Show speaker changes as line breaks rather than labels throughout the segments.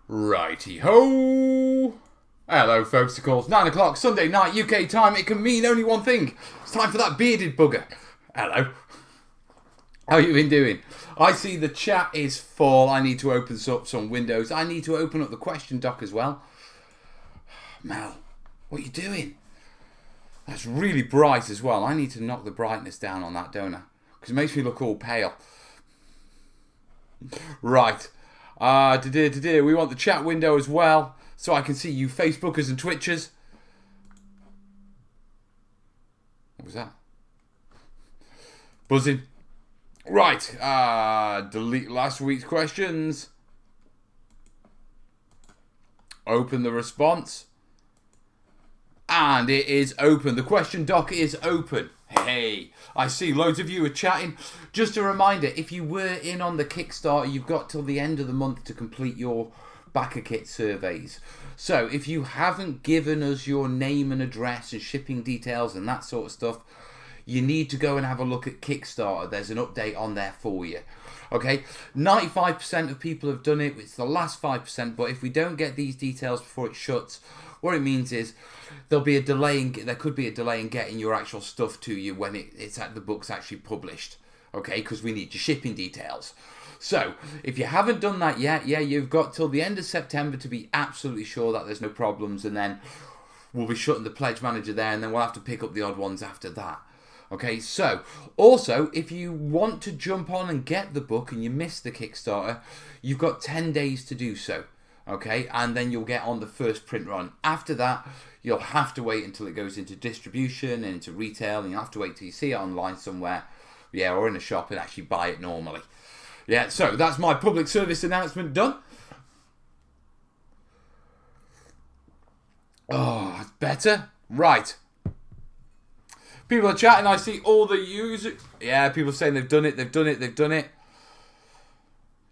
Righty-ho! Hello folks, of course, 9 o'clock Sunday night UK time. It can mean only one thing. It's time for that bearded bugger. Hello. How you been doing? I see the chat is full. I need to open up some windows. I need to open up the question doc as well. Mel, what are you doing? That's really bright as well. I need to knock the brightness down on that, don't I? Because it makes me look all pale. Right. We want the chat window as well, so I can see you Facebookers and Twitchers. What was that? Buzzing. Right. Delete last week's questions. Open the response. And it is open. The question doc is open. Hey, I see loads of you are chatting. Just a reminder, if you were in on the Kickstarter, you've got till the end of the month to complete your backer kit surveys. So if you haven't given us your name and address and shipping details and that sort of stuff, you need to go and have a look at Kickstarter. There's an update on there for you. Okay, 95% of people have done it. It's the last 5%, but if we don't get these details before it shuts, what it means is there'll be a delay. There could be a delay in getting your actual stuff to you when it's at the book's actually published. Okay, because we need your shipping details. So if you haven't done that yet, you've got till the end of September to be absolutely sure that there's no problems, and then we'll be shutting the pledge manager there, and then we'll have to pick up the odd ones after that. Okay, so also if you want to jump on and get the book and you missed the Kickstarter, you've got 10 days to do so. Okay, and then you'll get on the first print run. After that, you'll have to wait until it goes into distribution and into retail, and you'll have to wait till you see it online somewhere, or in a shop, and actually buy it normally. Yeah, so that's my public service announcement done. Oh, that's better. Right. People are chatting. I see all the users. Yeah, people saying they've done it.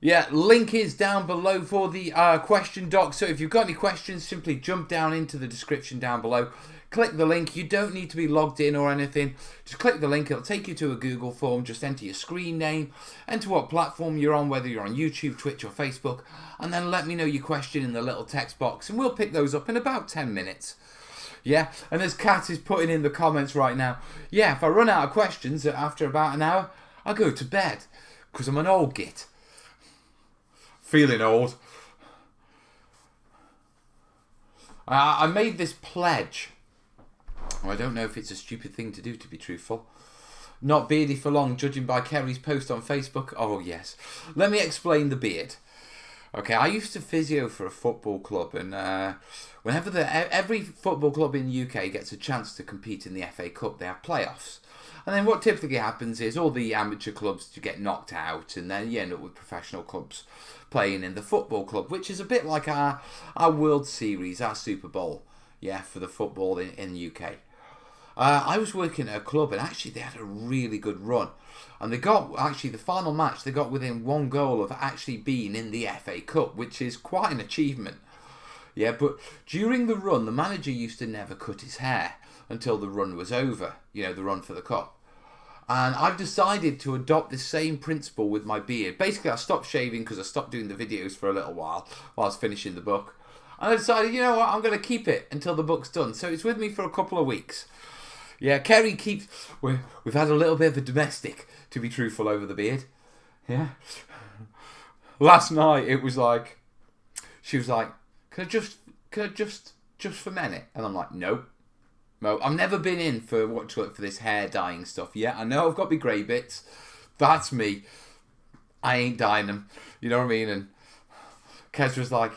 Yeah, link is down below for the question doc. So if you've got any questions, simply jump down into the description down below. Click the link. You don't need to be logged in or anything. Just click the link. It'll take you to a Google form. Just enter your screen name, enter what platform you're on, whether you're on YouTube, Twitch or Facebook, and then let me know your question in the little text box, and we'll pick those up in about 10 minutes. Yeah, and as Kat is putting in the comments right now, yeah, if I run out of questions after about an hour, I'll go to bed, because I'm an old git. Feeling old. I made this pledge. I don't know if it's a stupid thing to do, to be truthful. Not beardy for long, judging by Kerry's post on Facebook. Oh, yes. Let me explain the beard. Okay, I used to physio for a football club, and whenever every football club in the UK gets a chance to compete in the FA Cup, they have playoffs. And then what typically happens is all the amateur clubs get knocked out, and then you end up with professional clubs playing in the football club, which is a bit like our World Series, our Super Bowl, for the football in the UK. I was working at a club, and actually they had a really good run. And they got, the final match, they got within one goal of actually being in the FA Cup, which is quite an achievement. Yeah, but during the run, the manager used to never cut his hair until the run was over, the run for the cup. And I've decided to adopt the same principle with my beard. Basically, I stopped shaving because I stopped doing the videos for a little while I was finishing the book. And I decided, you know what, I'm going to keep it until the book's done. So it's with me for a couple of weeks. Yeah, Kerry keeps... We've had a little bit of a domestic, to be truthful, over the beard. Yeah. Last night, it was like... She was like, can I just for minute? And I'm like, no. I've never been in for this hair dyeing stuff yet. I know I've got my grey bits. That's me. I ain't dyeing them. You know what I mean? And Kez was like...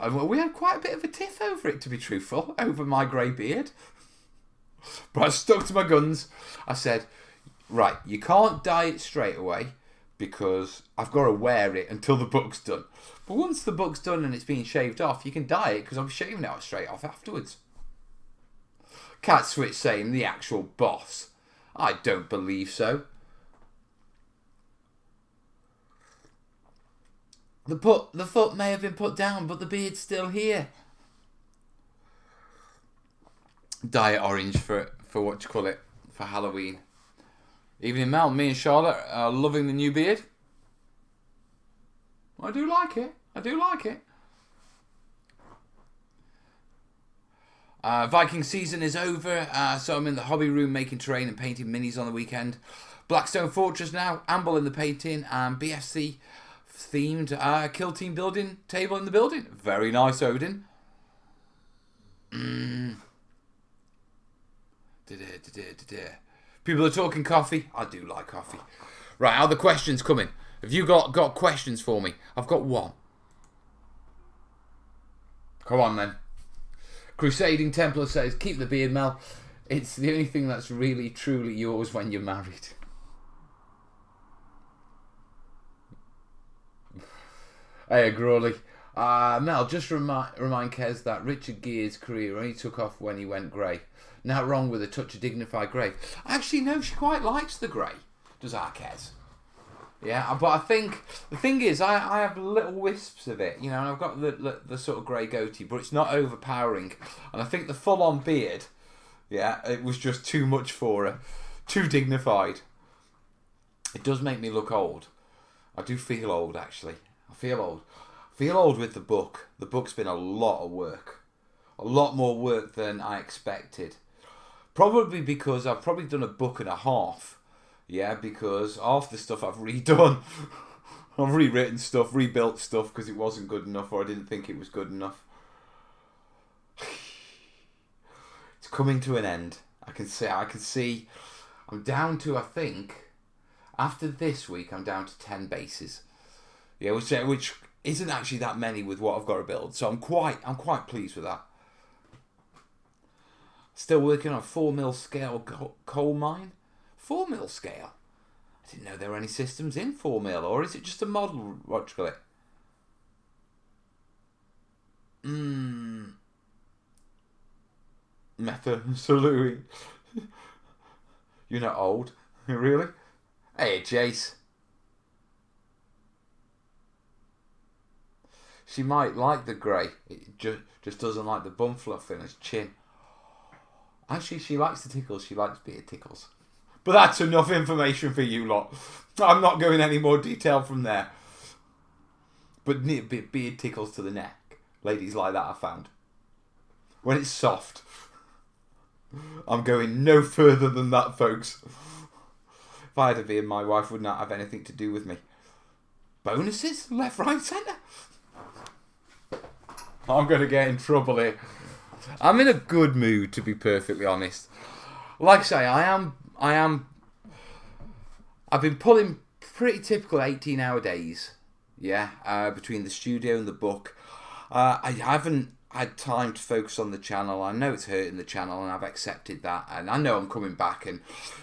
we had quite a bit of a tiff over it, to be truthful, over my grey beard. But I stuck to my guns. I said, right, you can't dye it straight away because I've got to wear it until the book's done. But once the book's done and it's been shaved off, you can dye it because I'm shaving it straight off afterwards. Cat Switch saying the actual boss. I don't believe so. The foot may have been put down, but the beard's still here. Dye it orange for for Halloween. Evening Mel, me and Charlotte are loving the new beard. I do like it. Viking season is over, so I'm in the hobby room making terrain and painting minis on the weekend. Blackstone Fortress now, Amble in the painting, and BSC themed kill team building table in the building. Very nice, Odin. People are talking coffee. I do like coffee. Right, are the questions coming? Have you got questions for me? I've got one. Come on then. Crusading Templar says, keep the beard, Mel. It's the only thing that's really, truly yours when you're married. Hey, Grawley. Mel, just remind Kez that Richard Gere's career only took off when he went grey. Not wrong with a touch of dignified grey. Actually, no, she quite likes the grey, does our Kez. Yeah, but I think the thing is, I have little wisps of it, you know, and I've got the sort of grey goatee, but it's not overpowering. And I think the full-on beard, yeah, it was just too much for her. Too dignified. It does make me look old. I do feel old, actually. I feel old. I feel old with the book. The book's been a lot of work. A lot more work than I expected. Probably because I've probably done a book and a half. Yeah, because half the stuff I've redone. I've rewritten stuff, rebuilt stuff because it wasn't good enough or I didn't think it was good enough. It's coming to an end. I can see I'm down to, I think, after this week I'm down to 10 bases. Yeah, which isn't actually that many with what I've got to build. So I'm quite pleased with that. Still working on a 4mm scale coal mine. 4mm scale? I didn't know there were any systems in 4mm, or is it just a model, what do you call it? Method saluting. You're not old. Really? Hey, Jace. She might like the grey. It just doesn't like the bum fluff in his chin. Actually, she likes the tickles. She likes beard tickles. But that's enough information for you lot. I'm not going any more detail from there. But beard tickles to the neck. Ladies like that, I found. When it's soft. I'm going no further than that, folks. If I had a beard, my wife would not have anything to do with me. Bonuses? Left, right, centre? I'm going to get in trouble here. I'm in a good mood, to be perfectly honest. Like I say, I've been pulling pretty typical 18-hour days, yeah, between the studio and the book. I haven't had time to focus on the channel. I know it's hurting the channel, and I've accepted that, and I know I'm coming back, and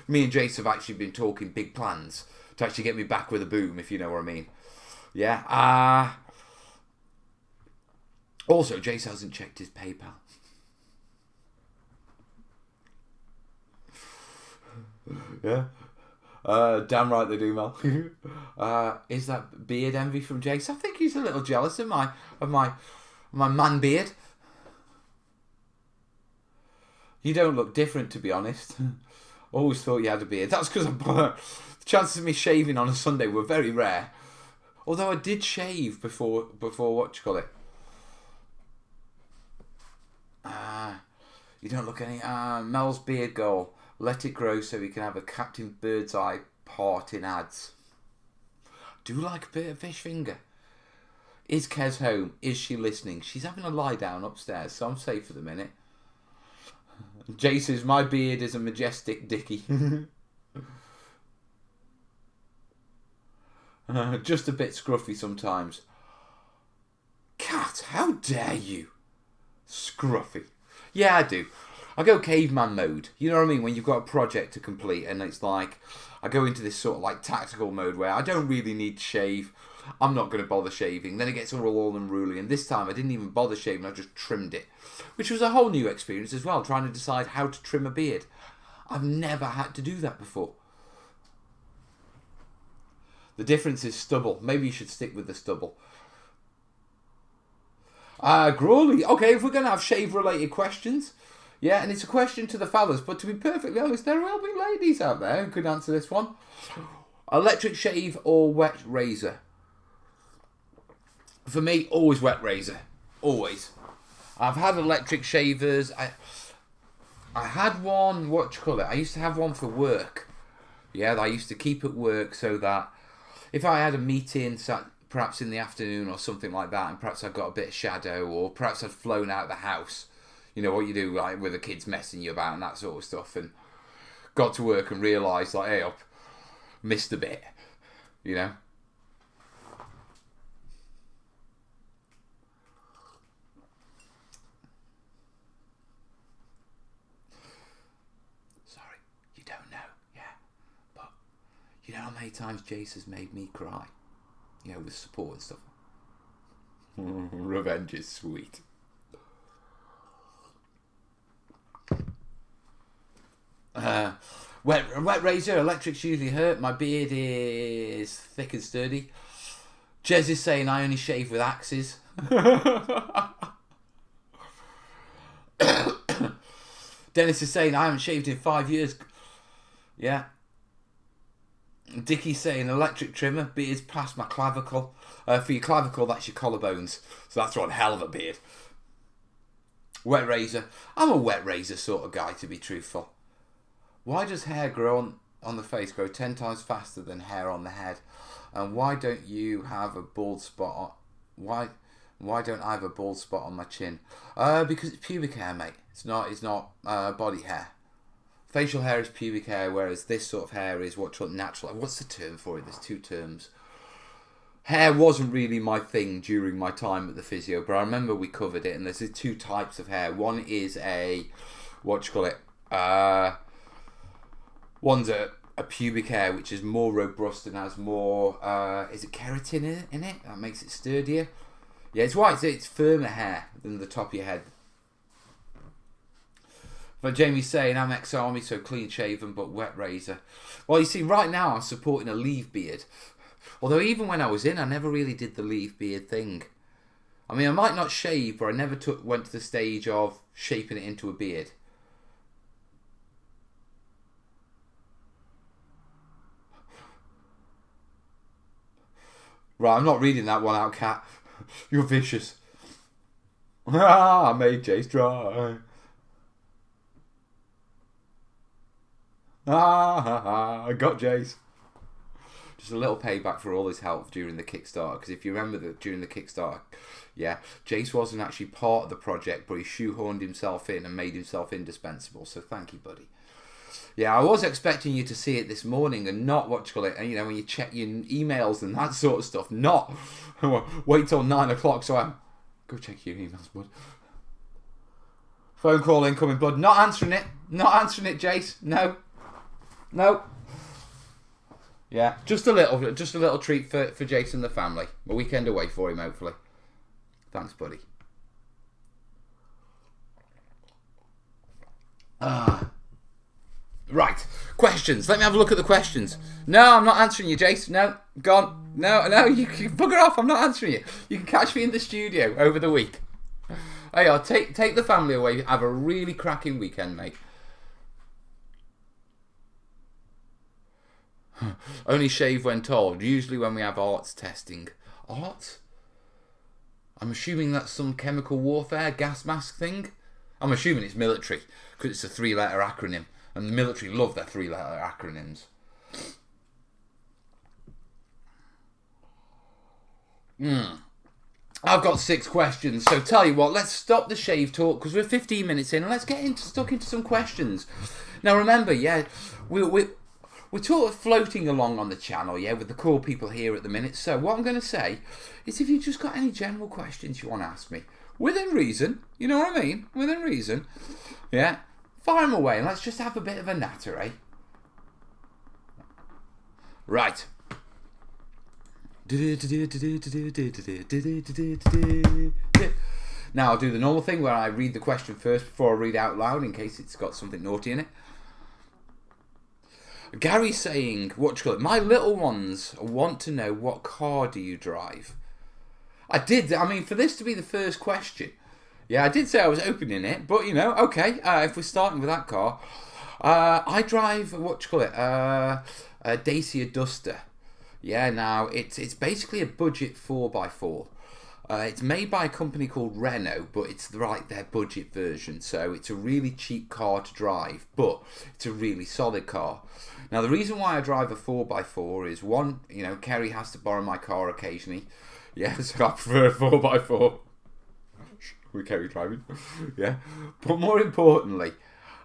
me and Jace have actually been talking big plans to actually get me back with a boom, if you know what I mean. Yeah, also, Jace hasn't checked his PayPal. Yeah. Damn right they do, Mel. Is that beard envy from Jace? I think he's a little jealous of my man beard. You don't look different, to be honest. Always thought you had a beard. That's because the chances of me shaving on a Sunday were very rare. Although I did shave before what you call it. You don't look any. Mel's beard goal. Let it grow so he can have a Captain Birdseye part in ads. Do like a bit of fish finger. Is Kez home? Is she listening? She's having a lie down upstairs, so I'm safe for the minute. Jay says, my beard is a majestic dicky. Just a bit scruffy sometimes. Cat, how dare you? Scruffy. Yeah, I do. I go caveman mode. You know what I mean? When you've got a project to complete and it's like, I go into this sort of like tactical mode where I don't really need to shave. I'm not going to bother shaving. Then it gets all unruly. And this time I didn't even bother shaving. I just trimmed it. Which was a whole new experience as well, trying to decide how to trim a beard. I've never had to do that before. The difference is stubble. Maybe you should stick with the stubble. Grawley. Okay, if we're going to have shave-related questions. Yeah, and it's a question to the fellas. But to be perfectly honest, there will be ladies out there who could answer this one. Electric shave or wet razor? For me, always wet razor. Always. I've had electric shavers. I had one, I used to have one for work. Yeah, that I used to keep at work so that if I had a meeting, perhaps in the afternoon or something like that, and perhaps I got a bit of shadow, or perhaps I'd flown out of the house, you know what you do, like with the kids messing you about and that sort of stuff, and got to work and realised, like, hey, I've missed a bit, you know. Sorry, you don't know, yeah, but you know how many times Jace has made me cry, you know, with support and stuff. Revenge is sweet. Wet razor, electrics usually hurt. My beard is thick and sturdy. Jez is saying I only shave with axes. Dennis is saying I haven't shaved in 5 years. Yeah. Dickie's saying electric trimmer, beard's past my clavicle. For your clavicle, that's your collarbones. So that's one hell of a beard. Wet razor. I'm a wet razor sort of guy, to be truthful. Why does hair grow on the face grow 10 times faster than hair on the head? And why don't you have a bald spot on... Why don't I have a bald spot on my chin? Because it's pubic hair, mate. It's not body hair. Facial hair is pubic hair, whereas this sort of hair is what's natural. What's the term for it? There's 2 terms. Hair wasn't really my thing during my time at the physio, but I remember we covered it, and there's 2 types of hair. One is one's a pubic hair, which is more robust and has more, is it keratin in it? That makes it sturdier. Yeah, it's white, it's firmer hair than the top of your head. But Jamie's saying, I'm ex-army, so clean shaven, but wet razor. Well, you see, right now I'm supporting a leave beard. Although even when I was in, I never really did the leave beard thing. I mean, I might not shave, but I never went to the stage of shaping it into a beard. Right, I'm not reading that one out, Cat. You're vicious. I made Jace dry. I got Jace. Just a little payback for all his help during the Kickstarter. Because if you remember that during the Kickstarter, yeah, Jace wasn't actually part of the project, but he shoehorned himself in and made himself indispensable. So thank you, buddy. Yeah, I was expecting you to see it this morning and not and you know, when you check your emails and that sort of stuff, not wait till 9 o'clock. So go check your emails, bud. Phone call incoming, bud. Not answering it, Jace. No. Yeah, just a little treat for Jace and the family. A weekend away for him, hopefully. Thanks, buddy. Right, questions. Let me have a look at the questions. No, I'm not answering you, Jace. No, gone. No, you can bugger off. I'm not answering you. You can catch me in the studio over the week. Hey, I'll take the family away. Have a really cracking weekend, mate. Only shave when told. Usually when we have arts testing. Arts? I'm assuming that's some chemical warfare, gas mask thing. I'm assuming it's military, because it's a 3-letter acronym. And the military love their 3-letter acronyms. I've got 6 questions, so tell you what, let's stop the shave talk, because we're 15 minutes in, and let's get stuck into some questions. Now remember, yeah, we're sort of floating along on the channel, yeah, with the cool people here at the minute. So what I'm going to say is, if you've just got any general questions you want to ask me, within reason, you know what I mean? Within reason, yeah, fire them away and let's just have a bit of a natter, eh? Right. Now I'll do the normal thing where I read the question first before I read out loud in case it's got something naughty in it. Gary's saying, my little ones want to know, what car do you drive? I mean, for this to be the first question, yeah, I did say I was opening it, but, you know, okay, if we're starting with that car, I drive, a Dacia Duster. Yeah, now, it's basically a budget 4x4. It's made by a company called Renault, but it's their budget version. So it's a really cheap car to drive, but it's a really solid car. Now, the reason why I drive a 4x4 is, one, Kerry has to borrow my car occasionally. Yeah, so I prefer a 4x4 with Kerry driving. Yeah, but more importantly,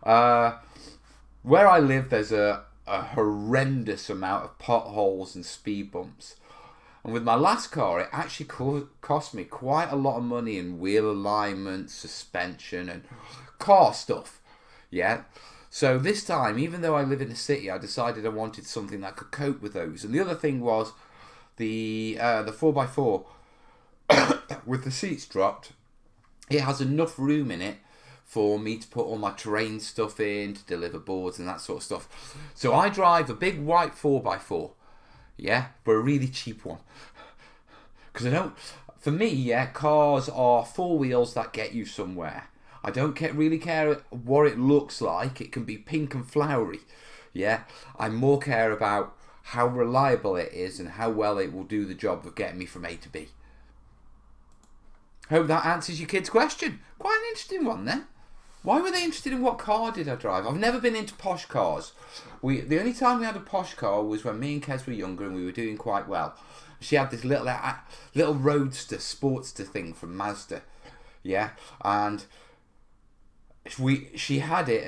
where I live, there's a horrendous amount of potholes and speed bumps. And with my last car, it actually cost me quite a lot of money in wheel alignment, suspension, and car stuff. Yeah. So this time, even though I live in the city, I decided I wanted something that could cope with those. And the other thing was the 4x4, with the seats dropped, it has enough room in it for me to put all my terrain stuff in, to deliver boards and that sort of stuff. So I drive a big white 4x4, yeah, but a really cheap one. Because for me, cars are four wheels that get you somewhere. I don't really care what it looks like. It can be pink and flowery, yeah. I more care about how reliable it is and how well it will do the job of getting me from A to B. Hope that answers your kid's question. Quite an interesting one then. Why were they interested in what car did I drive? I've never been into posh cars. The only time we had a posh car was when me and Kez were younger and we were doing quite well. She had this little roadster, sportster thing from Mazda, yeah, and she had it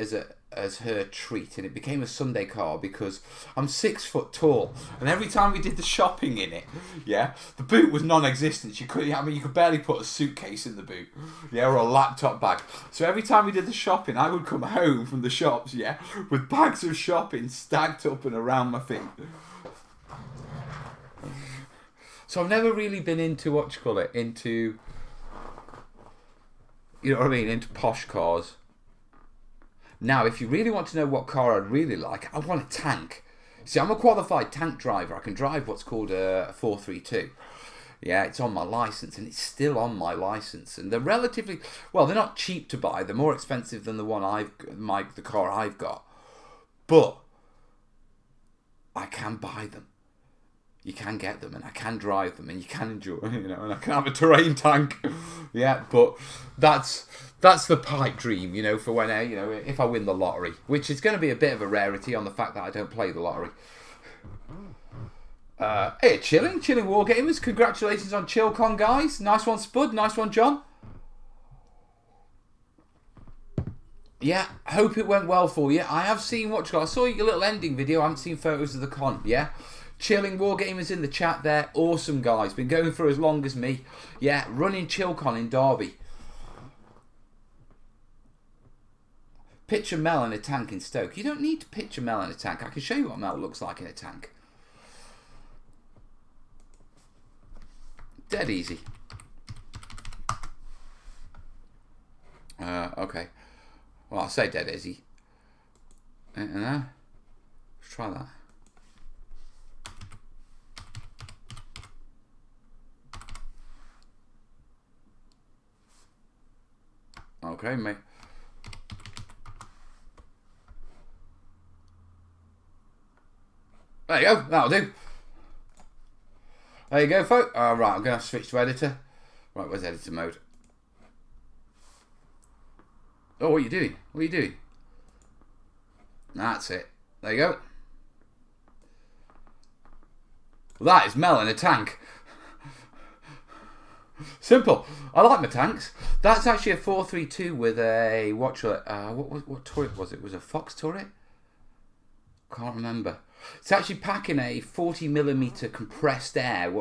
as her treat, and it became a Sunday car because I'm 6 foot tall, and every time we did the shopping in it, yeah, the boot was non-existent. You could barely put a suitcase in the boot, yeah, or a laptop bag. So every time we did the shopping, I would come home from the shops, yeah, with bags of shopping stacked up and around my feet. So I've never really been into into into posh cars. Now, if you really want to know what car I'd really like, I want a tank. See, I'm a qualified tank driver. I can drive what's called a 432. Yeah, it's on my license, and it's still on my license. And they're relatively, well, they're not cheap to buy. They're more expensive than the car I've got. But I can buy them. You can get them, and I can drive them, and you can enjoy, and I can have a terrain tank. Yeah, but that's the pipe dream, for when if I win the lottery, which is going to be a bit of a rarity on the fact that I don't play the lottery. Hey, chilling Wargamers, congratulations on ChillCon, guys. Nice one, Spud. Nice one, John. Yeah, hope it went well for you. I have seen I saw your little ending video. I haven't seen photos of the con. Yeah. Chilling Wargamers in the chat there. Awesome, guys. Been going for as long as me. Yeah, running ChillCon in Derby. Picture Mel in a tank in Stoke. You don't need to picture Mel in a tank. I can show you what Mel looks like in a tank. Dead easy. Okay. Well, I'll say dead easy. Let's try that. Okay, mate. There you go. That'll do. There you go, folks. Right, I'm going to have to switch to editor. Right, where's editor mode? Oh, what are you doing? What are you doing? That's it. There you go. Well, that is Mel in a tank. Simple. I like my tanks. That's actually a 432 with a what turret was it? Was it a Fox turret? Can't remember. It's actually packing a 40mm compressed air,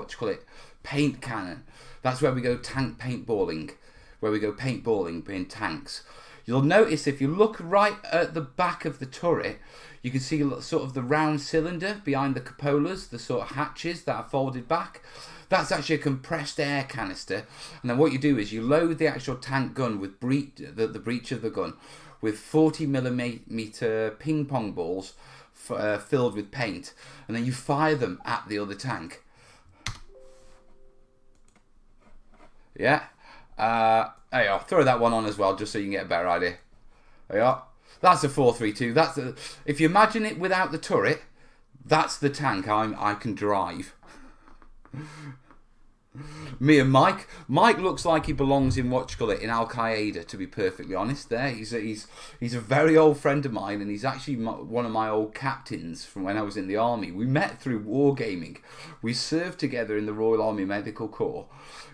paint cannon. That's where we go tank paintballing. Where we go paintballing in tanks. You'll notice if you look right at the back of the turret, you can see sort of the round cylinder behind the cupolas, the sort of hatches that are folded back. That's actually a compressed air canister. And then what you do is you load the actual tank gun with the breech of the gun with 40mm ping pong balls filled with paint, and then you fire them at the other tank. Yeah. Hey, I'll throw that one on as well, just so you can get a better idea. There you are. That's a 432. If you imagine it without the turret, that's the tank I can drive. Me and Mike. Mike looks like he belongs in in Al Qaeda. To be perfectly honest, he's a very old friend of mine, and he's actually one of my old captains from when I was in the army. We met through wargaming. We served together in the Royal Army Medical Corps.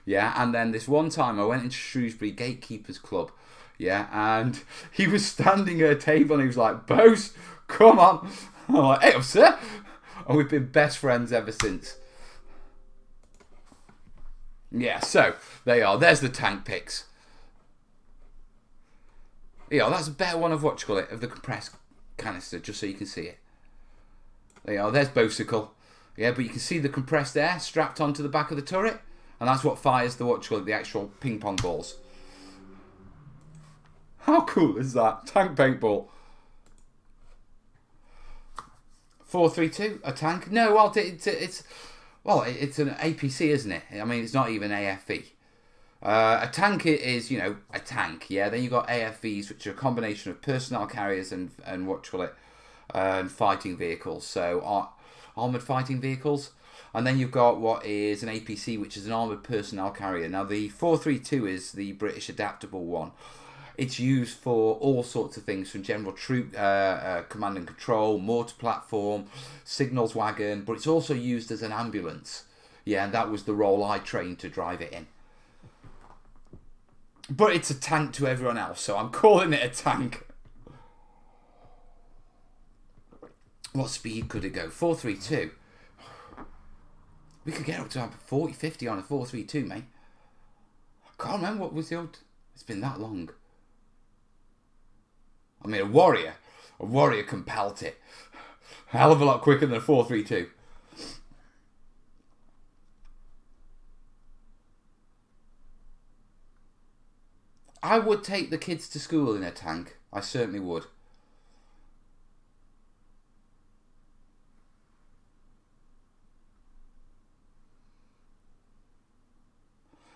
Yeah, and then this one time I went into Shrewsbury Gatekeepers Club. Yeah, and he was standing at a table and he was like, "Bose, come on." I'm like, "Hey, sir," and we've been best friends ever since. Yeah, so they are. There's the tank pics. Yeah, that's a better one of of the compressed canister, just so you can see it. There you are. There's Bosicle. Yeah, but you can see the compressed air strapped onto the back of the turret, and that's what fires the actual ping pong balls. How cool is that? Tank paintball. 432, a tank? No, well, it's an APC, isn't it? I mean, it's not even AFV. A tank is, a tank, yeah. Then you've got AFVs, which are a combination of personnel carriers and fighting vehicles. So, armoured fighting vehicles. And then you've got what is an APC, which is an armoured personnel carrier. Now, the 432 is the British adaptable one. It's used for all sorts of things, from general troop command and control, mortar platform, signals wagon, but it's also used as an ambulance. Yeah, and that was the role I trained to drive it in. But it's a tank to everyone else, so I'm calling it a tank. What speed could it go? 432. We could get up to 40, 50 on a 432, mate. I can't remember what was the old... It's been that long. I mean, a warrior can pelt it. A hell of a lot quicker than a 432. I would take the kids to school in a tank. I certainly would.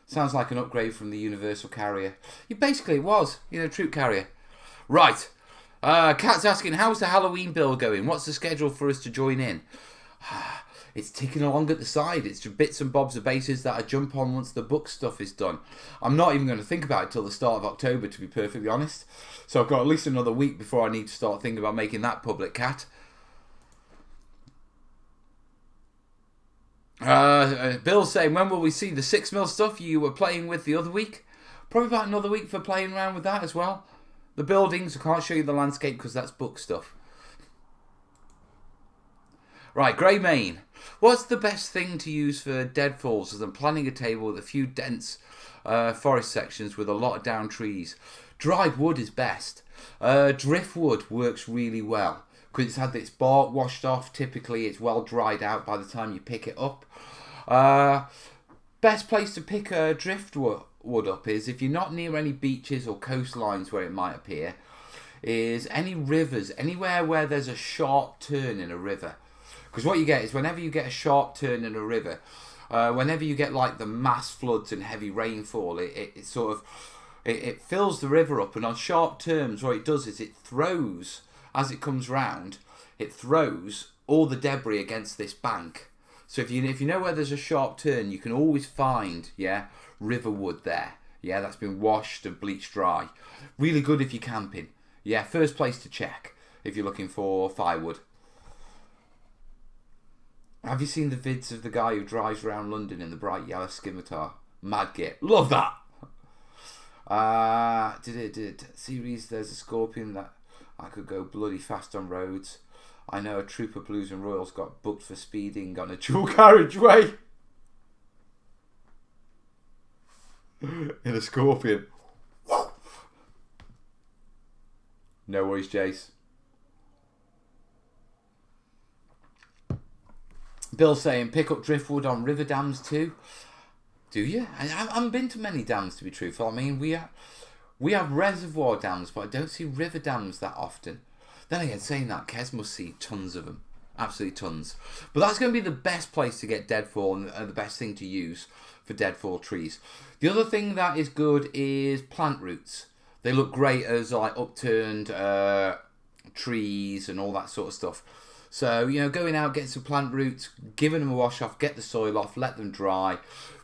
Sounds like an upgrade from the Universal Carrier. Basically, it was, troop carrier. Right. Kat's asking, how's the Halloween build going? What's the schedule for us to join in? It's ticking along at the side. It's just bits and bobs of bases that I jump on once the book stuff is done. I'm not even going to think about it till the start of October, to be perfectly honest. So I've got at least another week before I need to start thinking about making that public, Kat. Bill's saying, when will we see the 6mm stuff you were playing with the other week? Probably about another week for playing around with that as well. The buildings, I can't show you the landscape because that's book stuff. Right, Grey Mane. What's the best thing to use for deadfalls, as I'm planning a table with a few dense forest sections with a lot of down trees? Dried wood is best. Driftwood works really well because it's had its bark washed off. Typically, it's well dried out by the time you pick it up. Best place to pick a driftwood up is, if you're not near any beaches or coastlines where it might appear, is any rivers, anywhere where there's a sharp turn in a river. Because what you get is, whenever you get a sharp turn in a river, whenever you get like the mass floods and heavy rainfall, it sort of it fills the river up, and on sharp turns what it does is it throws, as it comes round, it throws all the debris against this bank. So if you know where there's a sharp turn, you can always find, river wood there. Yeah, that's been washed and bleached dry. Really good if you're camping. Yeah, first place to check if you're looking for firewood. Have you seen the vids of the guy who drives around London in the bright yellow scimitar? Mad git. Love that! Series, there's a scorpion that I could go bloody fast on roads. I know a troop of Blues and Royals got booked for speeding on a dual carriageway. In a scorpion. No worries, Jace. Bill saying, pick up driftwood on river dams too. Do you? I haven't been to many dams, to be truthful. I mean, we have reservoir dams, but I don't see river dams that often. Then again, saying that, Kez must see tons of them. Absolutely tons. But that's going to be the best place to get deadfall and the best thing to use for deadfall trees. The other thing that is good is plant roots. They look great as like upturned trees and all that sort of stuff. So, going out, getting some plant roots, giving them a wash off, get the soil off, let them dry,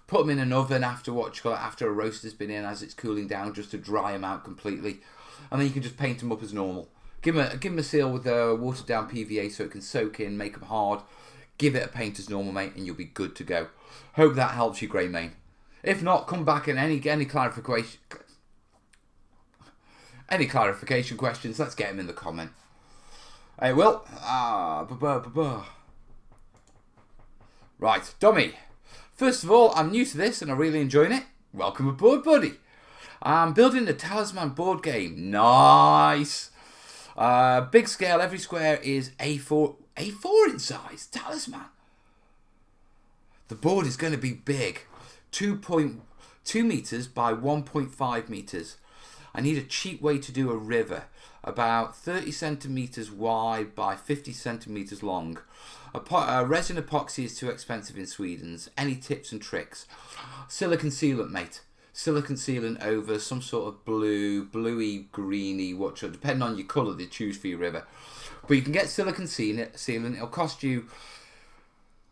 Put them in an oven after after a roaster's been in, as it's cooling down, just to dry them out completely. And then you can just paint them up as normal. Give them a seal with watered down PVA so it can soak in, make them hard. Give it a paint as normal, mate, and you'll be good to go. Hope that helps you, Greymane. If not, come back and any clarification questions, let's get them in the comment. Hey, Will. Right, Dummy. First of all, I'm new to this and I'm really enjoying it. Welcome aboard, buddy. I'm building the Talisman board game. Nice. Big scale, every square is A4 in size. Talisman. The board is going to be big. 2.2 meters by 1.5 meters. I need a cheap way to do a river. About 30 centimeters wide by 50 centimeters long. Resin epoxy is too expensive in Sweden. Any tips and tricks? Silicon sealant, mate. Silicon sealant over some sort of bluey, greeny, depending on your colour they choose for your river. But you can get silicon sealant. It'll cost you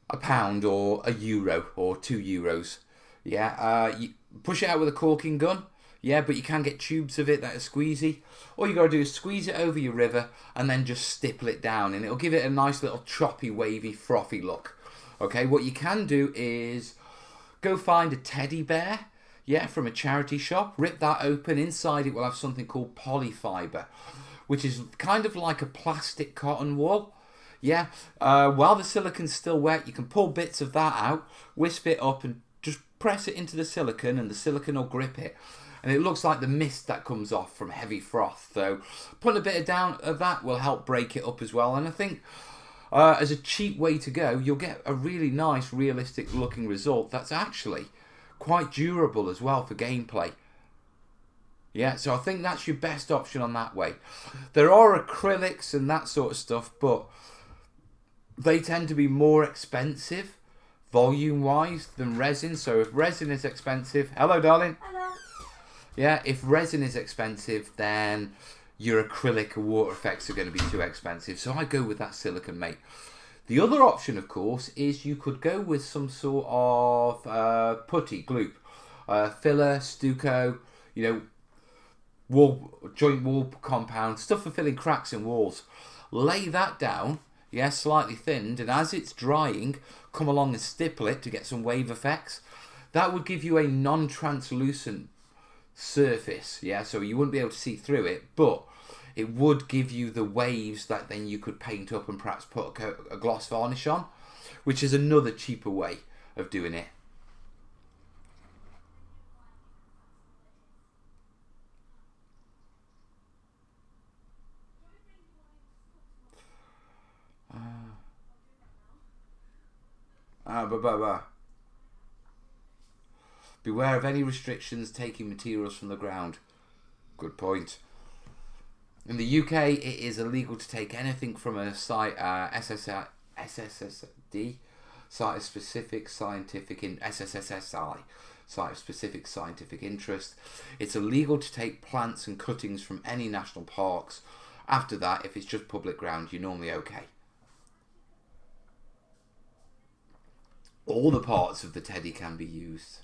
£1 or €1 or €2. Yeah, you push it out with a corking gun. Yeah, but you can get tubes of it that are squeezy. All you got to do is squeeze it over your river and then just stipple it down. And it'll give it a nice little choppy, wavy, frothy look. Okay, what you can do is go find a teddy bear, yeah, from a charity shop. Rip that open. Inside it will have something called polyfiber, which is kind of like a plastic cotton wool. Yeah, while the silicon's still wet, you can pull bits of that out, wisp it up and just press it into the silicon and the silicon will grip it. And it looks like the mist that comes off from heavy froth. So putting a bit of that will help break it up as well. And I think as a cheap way to go, you'll get a really nice, realistic looking result that's actually quite durable as well for gameplay. Yeah, so I think that's your best option on that way. There are acrylics and that sort of stuff, but they tend to be more expensive volume-wise than resin. So if resin is expensive... Hello, darling.
Hello.
Yeah, if resin is expensive, then your acrylic or water effects are going to be too expensive. So I go with that silicone, mate. The other option, of course, is you could go with some sort of putty, gloop, filler, stucco, joint wall compound, stuff for filling cracks in walls. Lay that down, yeah, slightly thinned, and as it's drying, come along and stipple it to get some wave effects. That would give you a non-translucent surface, yeah, so you wouldn't be able to see through it, but it would give you the waves that then you could paint up and perhaps put a gloss varnish on, which is another cheaper way of doing it. Beware of any restrictions taking materials from the ground. Good point. In the UK, it is illegal to take anything from a site SSSD, site of specific scientific in SSSI, site of specific scientific interest. It's illegal to take plants and cuttings from any national parks. After that, if it's just public ground, you're normally okay. All the parts of the teddy can be used.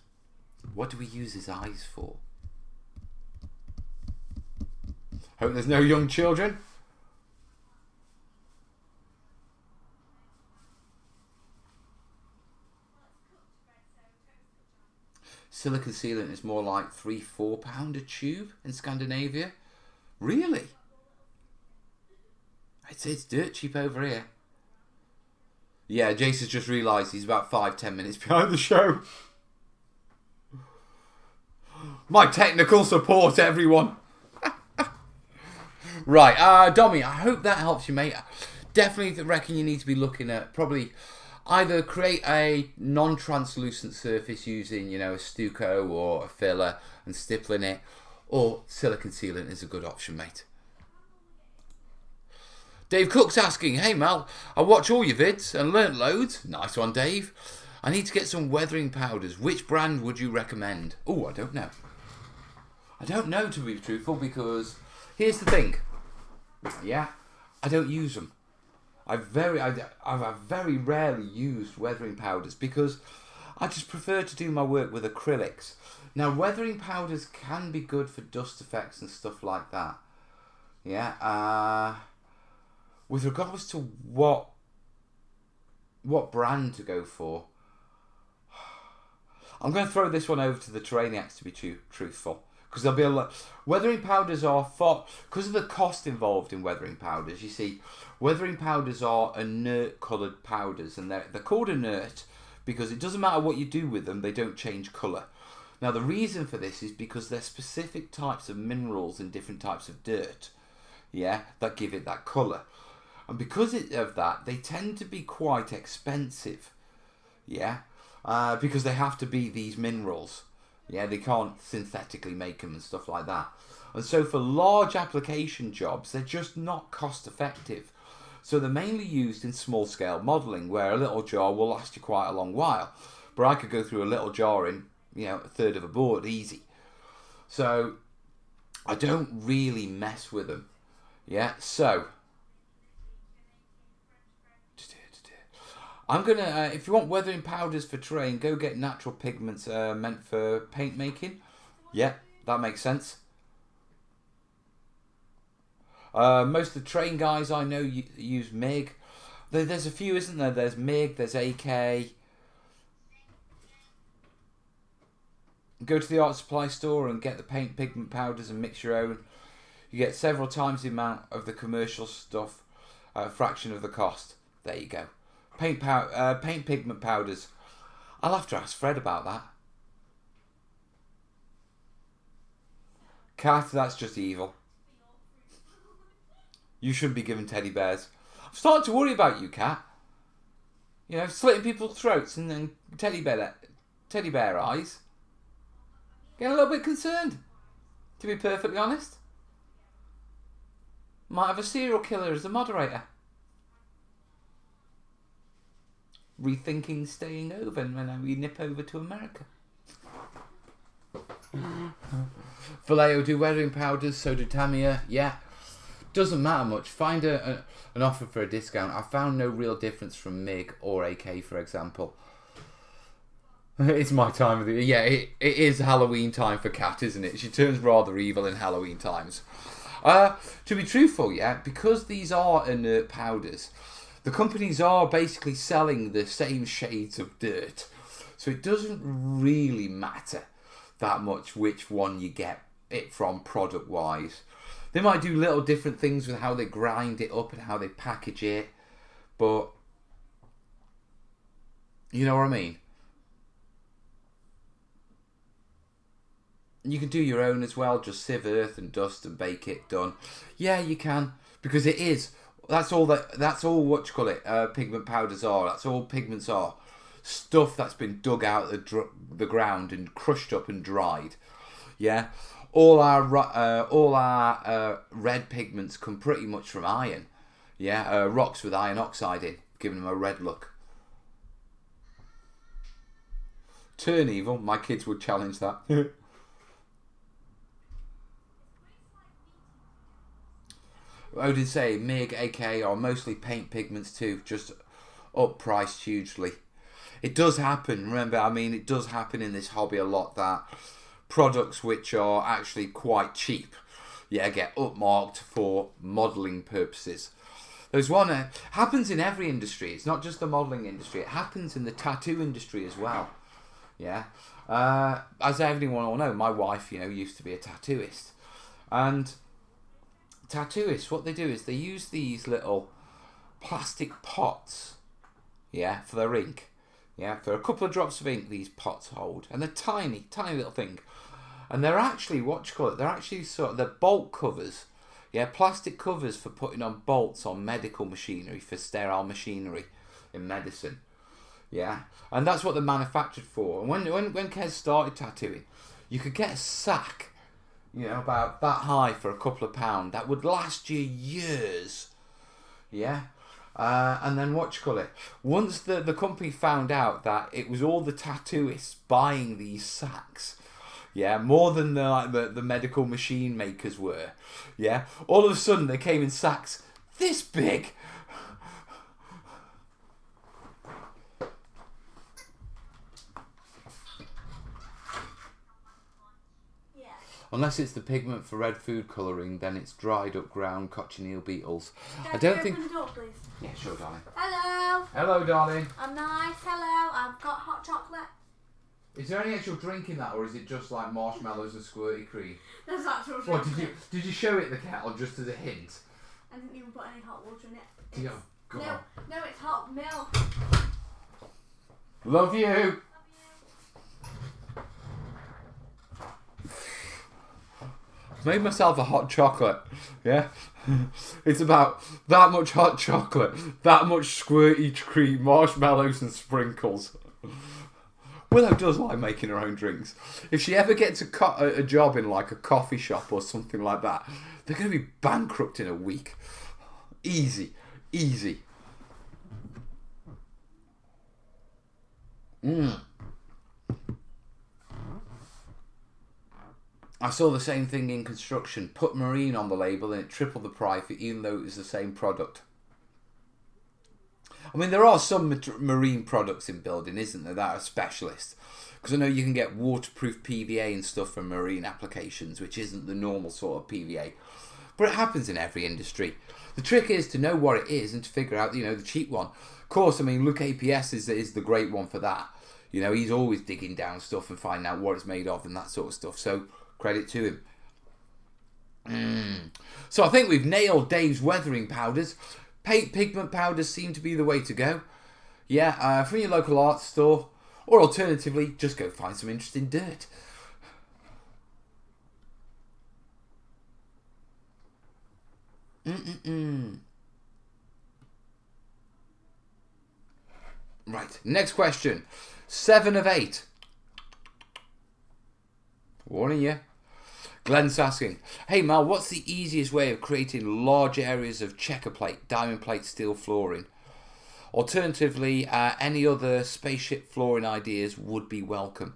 What do we use his eyes for? Hope there's no young children. Silicon sealant is more like £3-4 a tube in Scandinavia. Really? It's dirt cheap over here. Yeah, Jason's just realised he's about 5-10 minutes behind the show. My technical support, everyone. Right, Dommy, I hope that helps you, mate. Definitely reckon you need to be looking at probably either create a non-translucent surface using, a stucco or a filler and stippling it, or silicon sealant is a good option, mate. Dave Cook's asking, hey Mal, I watch all your vids and learnt loads. Nice one, Dave. I need to get some weathering powders. Which brand would you recommend? Oh, I don't know. I don't know, to be truthful, because here's the thing. Yeah, I don't use them. I've very rarely used weathering powders because I just prefer to do my work with acrylics. Now, weathering powders can be good for dust effects and stuff like that. Yeah. With regards to what brand to go for, I'm going to throw this one over to the terrainiacs, to be truthful. Because there'll be a lot. Weathering powders are far, because of the cost involved in weathering powders. You see, weathering powders are inert coloured powders, and they're called inert because it doesn't matter what you do with them, they don't change colour. Now, the reason for this is because there's specific types of minerals in different types of dirt, yeah, that give it that colour. And because of that, they tend to be quite expensive, yeah, because they have to be these minerals. Yeah, they can't synthetically make them and stuff like that. And so for large application jobs, they're just not cost effective. So they're mainly used in small scale modelling, where a little jar will last you quite a long while. But I could go through a little jar in, a third of a board, easy. So I don't really mess with them. Yeah, so I'm going to, if you want weathering powders for terrain, go get natural pigments meant for paint making. Yeah, that makes sense. Most of the terrain guys I know use MIG. There's a few, isn't there? There's MIG, there's AK. Go to the art supply store and get the paint pigment powders and mix your own. You get several times the amount of the commercial stuff at a fraction of the cost. There you go. Paint pigment powders. I'll have to ask Fred about that. Cat, that's just evil. You shouldn't be given teddy bears. I'm starting to worry about you, Cat. Slitting people's throats and then teddy bear eyes. Getting a little bit concerned, to be perfectly honest. Might have a serial killer as the moderator. Rethinking staying over when we nip over to America. Vallejo do weathering powders, so do Tamiya. Yeah, doesn't matter much. Find an offer for a discount. I found no real difference from MIG or AK, for example. It's my time of the year. Yeah, it is Halloween time for Kat, isn't it? She turns rather evil in Halloween times. To be truthful, yeah, because these are inert powders, the companies are basically selling the same shades of dirt. So it doesn't really matter that much which one you get it from product-wise. They might do little different things with how they grind it up and how they package it. But, you know what I mean? You can do your own as well, just sieve earth and dust and bake it, done. Yeah, you can, because it is. That's all what you call it, pigment powders are. That's all pigments are. Stuff that's been dug out of the ground and crushed up and dried. Yeah, all our red pigments come pretty much from iron. Yeah, rocks with iron oxide in, giving them a red look. Turn evil, my kids would challenge that. Odin say MIG, AK are mostly paint pigments too, just up priced hugely. It does happen, remember, it does happen in this hobby a lot that products which are actually quite cheap, yeah, get upmarked for modelling purposes. There's one happens in every industry. It's not just the modelling industry. It happens in the tattoo industry as well. Yeah, as everyone will know, my wife, used to be a tattooist, and tattooists, what they do is they use these little plastic pots, yeah, for their ink. Yeah, for a couple of drops of ink, these pots hold, and they're tiny, tiny little thing. And they're actually, they're actually they're bolt covers. Yeah, plastic covers for putting on bolts on medical machinery, for sterile machinery in medicine. Yeah, and that's what they're manufactured for. And when Kez started tattooing, you could get a sack, about that high for a couple of pounds. That would last you years. Yeah. And then once the company found out that it was all the tattooists buying these sacks, yeah, more than the medical machine makers were, yeah, all of a sudden they came in sacks this big. Unless it's the pigment for red food colouring, then it's dried up ground cochineal beetles.
Dad,
I don't
can you
think...
open the door, please?
Yeah, sure, darling.
Hello.
Hello, darling.
I'm nice. Hello. I've got hot chocolate.
Is there any actual drink in that, or is it just like marshmallows and squirty cream?
There's actual
What,
chocolate.
did you show it the kettle just as a hint?
I didn't even put any hot water in it.
Oh, God.
No, it's hot milk.
Love you. Made myself a hot chocolate, yeah? It's about that much hot chocolate, that much squirty cream, marshmallows and sprinkles. Willow does like making her own drinks. If she ever gets a job in like a coffee shop or something like that, they're going to be bankrupt in a week. Easy, easy. I saw the same thing in construction. Put marine on the label and it tripled the price even though it was the same product. I mean, there are some marine products in building, isn't there, that are specialists. Because I know you can get waterproof PVA and stuff for marine applications, which isn't the normal sort of PVA. But it happens in every industry. The trick is to know what it is and to figure out, the cheap one. Of course, I mean, Luke APS is the great one for that. He's always digging down stuff and finding out what it's made of and that sort of stuff. So, credit to him. So I think we've nailed Dave's weathering powders. Pigment powders seem to be the way to go. Yeah, from your local art store. Or alternatively, just go find some interesting dirt. Right, next question. 7 of 8. Warning you. Glenn's asking, hey Mal, what's the easiest way of creating large areas of checker plate, diamond plate, steel flooring? Alternatively, any other spaceship flooring ideas would be welcome.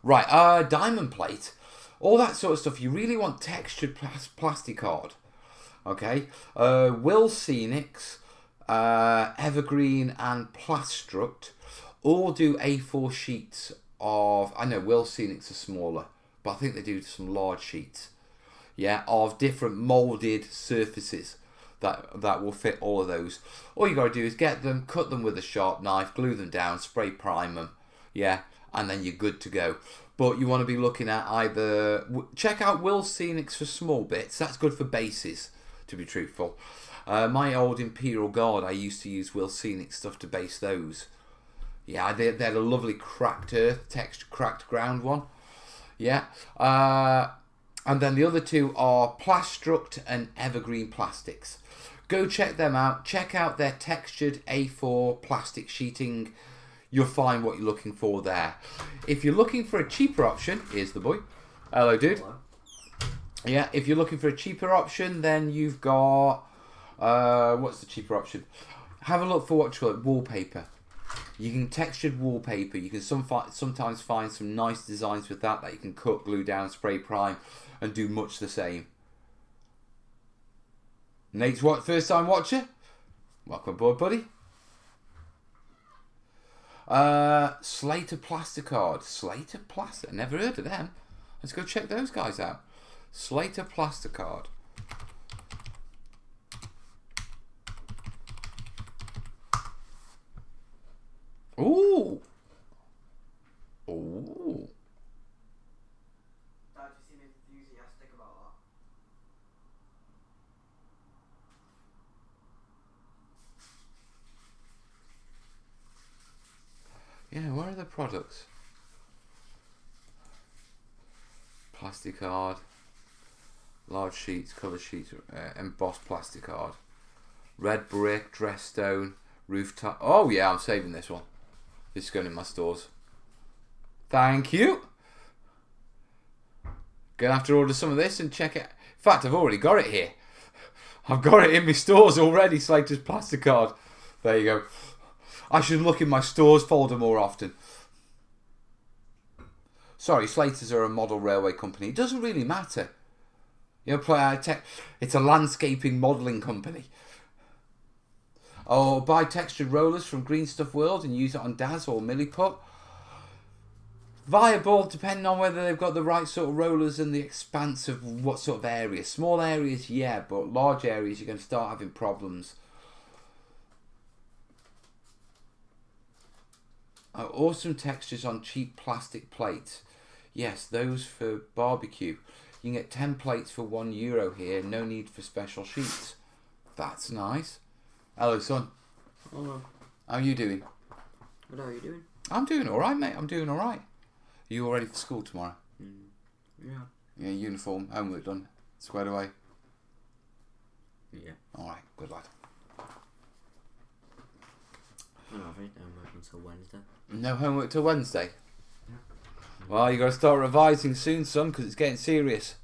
Right, diamond plate, all that sort of stuff, you really want textured plasticard. Okay, Will Scenics, Evergreen and Plastruct all do A4 sheets of, I know Will Scenics are smaller, but I think they do some large sheets, yeah, of different moulded surfaces that will fit all of those. All you got to do is get them, cut them with a sharp knife, glue them down, spray prime them, yeah, and then you're good to go. But you want to be looking at either, check out Will Scenics for small bits, that's good for bases, to be truthful. My old Imperial Guard, I used to use Will Scenic stuff to base those. Yeah, they had a lovely cracked earth, texture cracked ground one. Yeah, and then the other two are Plastruct and Evergreen Plastics. Go check them out. Check out their textured A4 plastic sheeting. You'll find what you're looking for there. If you're looking for a cheaper option, here's the boy. Hello, dude. Hello. Yeah, if you're looking for a cheaper option, then you've got what's the cheaper option? Have a look for what you call it, wallpaper. You can textured wallpaper. You can sometimes find some nice designs with that you can cut, glue down, spray prime, and do much the same. Nate's first time watcher? Welcome aboard, buddy. Slater Plasticard. Slater Plastic. Never heard of them. Let's go check those guys out. Slater Plasticard. Ooh. Ooh.
Dad, you seem enthusiastic about
that. Yeah, where are the products? Plasticard. Large sheets, colour sheets, embossed plasticard. Red brick, dress stone, rooftop. Oh yeah, I'm saving this one. This is going in my stores. Thank you. Gonna have to order some of this and check it. In fact, I've already got it here. I've got it in my stores already, Slater's Plasticard. There you go. I should look in my stores folder more often. Sorry, Slater's are a model railway company. It doesn't really matter. It's a landscaping modelling company. Or buy textured rollers from Green Stuff World and use it on Daz or Milliput. Viable, depending on whether they've got the right sort of rollers and the expanse of what sort of areas. Small areas, yeah, but large areas, you're going to start having problems. Awesome textures on cheap plastic plates. Yes, those for barbecue. You can get 10 plates for €1 here. No need for special sheets. That's nice. Hello, son.
Hello.
How are you doing?
What are you doing?
I'm doing all right, mate. I'm doing all right. Are you all ready for school tomorrow?
Yeah.
Yeah, uniform, homework done, squared away.
Yeah.
All right, good lad.
I don't have any homework until Wednesday.
No homework till Wednesday. Well, you got to start revising soon, son, because it's getting serious.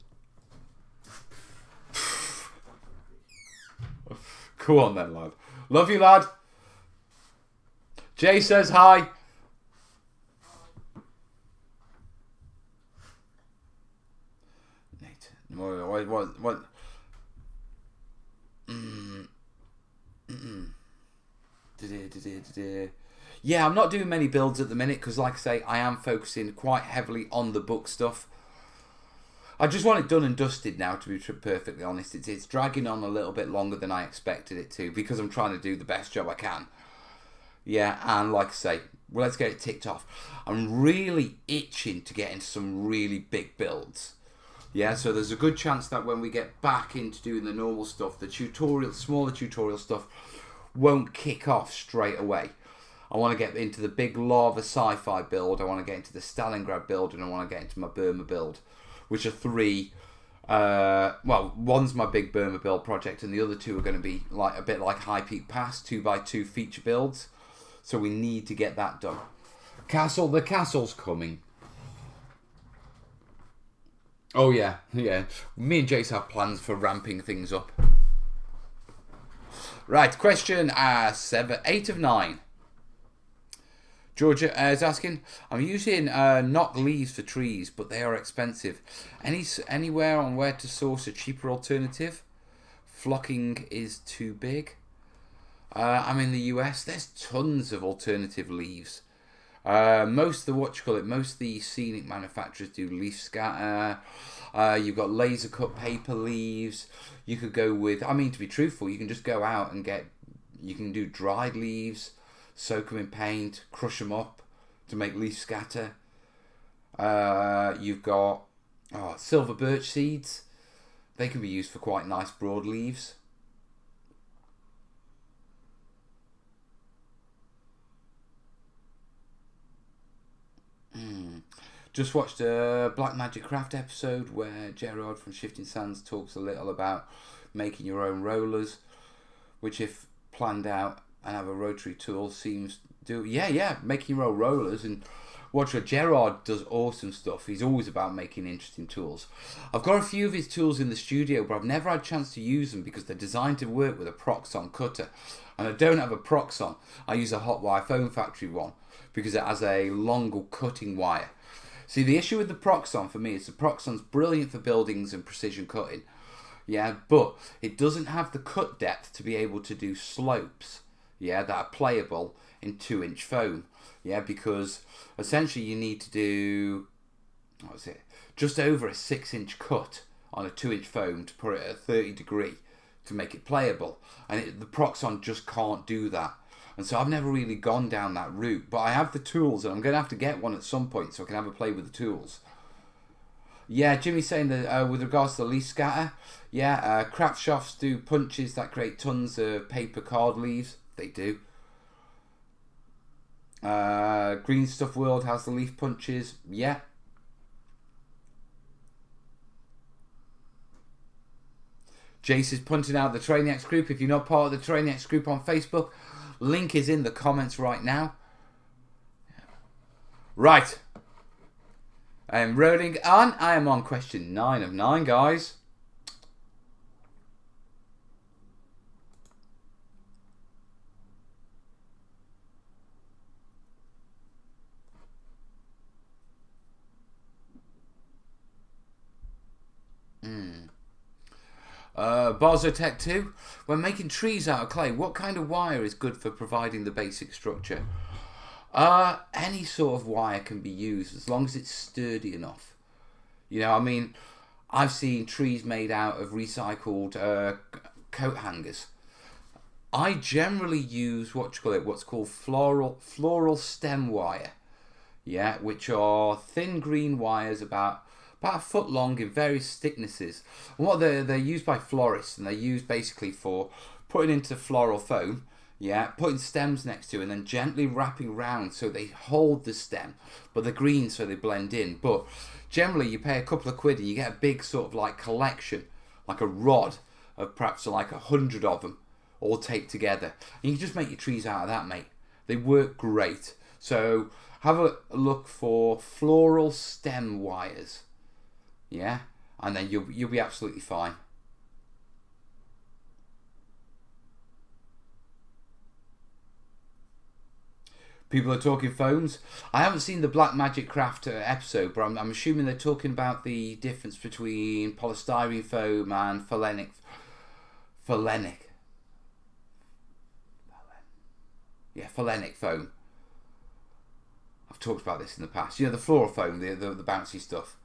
Go on then, lad. Love you, lad. Jay says hi. Nate, what? Yeah, I'm not doing many builds at the minute because, like I say, I am focusing quite heavily on the book stuff. I just want it done and dusted now, to be perfectly honest. It's dragging on a little bit longer than I expected it to because I'm trying to do the best job I can. Yeah, and like I say, well, let's get it ticked off. I'm really itching to get into some really big builds. Yeah, so there's a good chance that when we get back into doing the normal stuff, the smaller tutorial stuff won't kick off straight away. I want to get into the big lava sci-fi build, I want to get into the Stalingrad build, and I want to get into my Burma build, which are three. Well, one's my big Burma build project, and the other two are going to be like a bit like High Peak Pass 2x2 feature builds. So we need to get that done. The castle's coming. Oh yeah. Me and Jace have plans for ramping things up. Right, question 8 of 9. Georgia is asking, I'm using knock leaves for trees, but they are expensive. Anywhere on where to source a cheaper alternative? Flocking is too big. I'm in the US. There's tons of alternative leaves. Most of the scenic manufacturers do leaf scatter. You've got laser cut paper leaves. You could go with, to be truthful, you can just go out and you can do dried leaves, soak them in paint, crush them up to make leaf scatter. You've got silver birch seeds. They can be used for quite nice broad leaves. Just watched a Black Magic Craft episode where Gerard from Shifting Sands talks a little about making your own rollers, which if planned out and have a rotary tool seems do making your own rollers. And watch Gerard does awesome stuff. He's always about making interesting tools. I've got a few of his tools in the studio, but I've never had a chance to use them because they're designed to work with a Proxon cutter, and I don't have a Proxon. I use a hot wire foam factory one because it has a longer cutting wire. See, the issue with the Proxon for me is the Proxon's brilliant for buildings and precision cutting, but it doesn't have the cut depth to be able to do slopes, that are playable in 2-inch foam, because essentially you need to do, just over a 6-inch cut on a 2-inch foam to put it at a 30 degree to make it playable, and the Proxon just can't do that. And so I've never really gone down that route, but I have the tools, and I'm going to have to get one at some point so I can have a play with the tools. Yeah, Jimmy's saying that with regards to the leaf scatter, craft shops do punches that create tons of paper card leaves. They do. Green Stuff World has the leaf punches. Yeah. Jace is punting out the terrainiacs group. If you're not part of the terrainiacs group on Facebook, link is in the comments right now. Right. I am rolling on. I am on question 9 of 9, guys. Barzotech 2. When making trees out of clay, what kind of wire is good for providing the basic structure? Any sort of wire can be used as long as it's sturdy enough. You know, I mean, I've seen trees made out of recycled coat hangers. I generally use what's called floral stem wire. Yeah, which are thin green wires about a foot long in various thicknesses. And what they're used by florists, and they're used basically for putting into floral foam. Yeah, putting stems next to it and then gently wrapping round so they hold the stem, but they're green so they blend in. But generally you pay a couple of quid and you get a big sort of like collection, like a rod of perhaps like 100 of them all taped together. And you can just make your trees out of that, mate. They work great. So have a look for floral stem wires. Yeah, and then you'll be absolutely fine. People are talking foams. I haven't seen the Black Magic Craft episode, but I'm assuming they're talking about the difference between polystyrene foam and phalenic. Yeah, phalenic foam. I've talked about this in the past. You know, the floral foam, the bouncy stuff.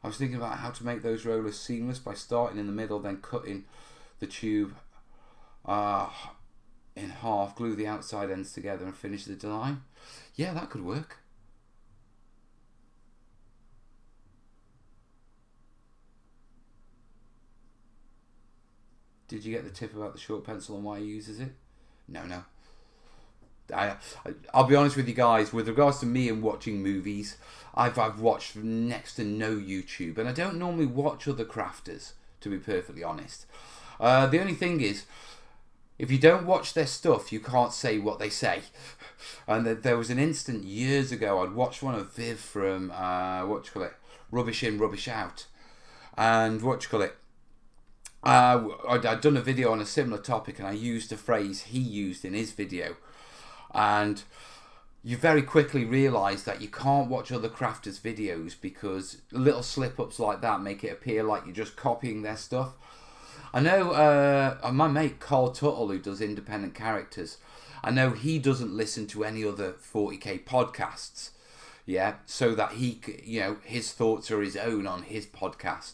I was thinking about how to make those rollers seamless by starting in the middle, then cutting the tube in half, glue the outside ends together and finish the design. Yeah, that could work. Did you get the tip about the short pencil and why he uses it? No. I'll be honest with you guys, with regards to me and watching movies, I've watched next to no YouTube, and I don't normally watch other crafters, to be perfectly honest. The only thing is, if you don't watch their stuff, you can't say what they say. And there was an instant years ago, I'd watched one of Viv from, Rubbish In, Rubbish Out. And I'd done a video on a similar topic, and I used a phrase he used in his video. And you very quickly realise that you can't watch other crafters' videos because little slip-ups like that make it appear like you're just copying their stuff. I know my mate Carl Tuttle, who does independent characters, I know he doesn't listen to any other 40k podcasts, yeah, so that he, you know, his thoughts are his own on his podcast.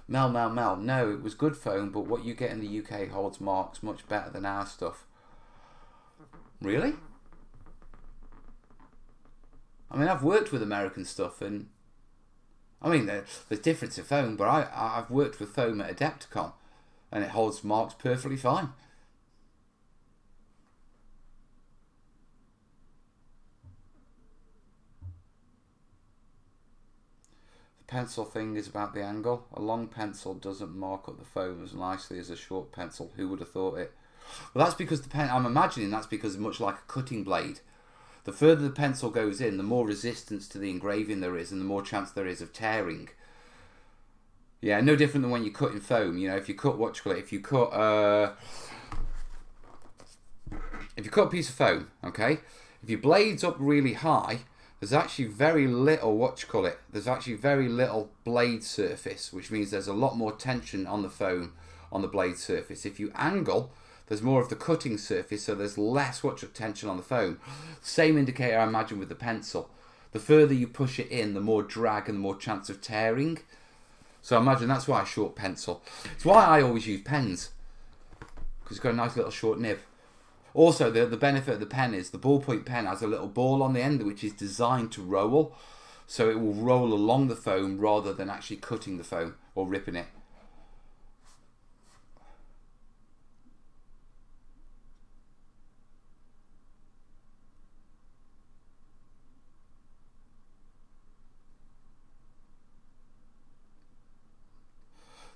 Mel. No, it was good foam, but what you get in the UK holds marks much better than our stuff. Really? I mean, I've worked with American stuff, and I mean, there's difference in foam, but I've worked with foam at Adepticon, and it holds marks perfectly fine. Pencil thing is about the angle. A long pencil doesn't mark up the foam as nicely as a short pencil. Who would have thought it? Well, that's because I'm imagining that's because much like a cutting blade, the further the pencil goes in, the more resistance to the engraving there is, and the more chance there is of tearing. Yeah, no different than when you cut in foam. You know, if you cut if you cut a piece of foam, okay, if your blade's up really high, there's actually very little, there's actually very little blade surface, which means there's a lot more tension on the foam on the blade surface. If you angle, there's more of the cutting surface, so there's less tension on the foam. Same indicator, I imagine, with the pencil. The further you push it in, the more drag and the more chance of tearing. So I imagine that's why a short pencil. It's why I always use pens, because it's got a nice little short nib. Also, the benefit of the pen is the ballpoint pen has a little ball on the end which is designed to roll, so it will roll along the foam rather than actually cutting the foam or ripping it.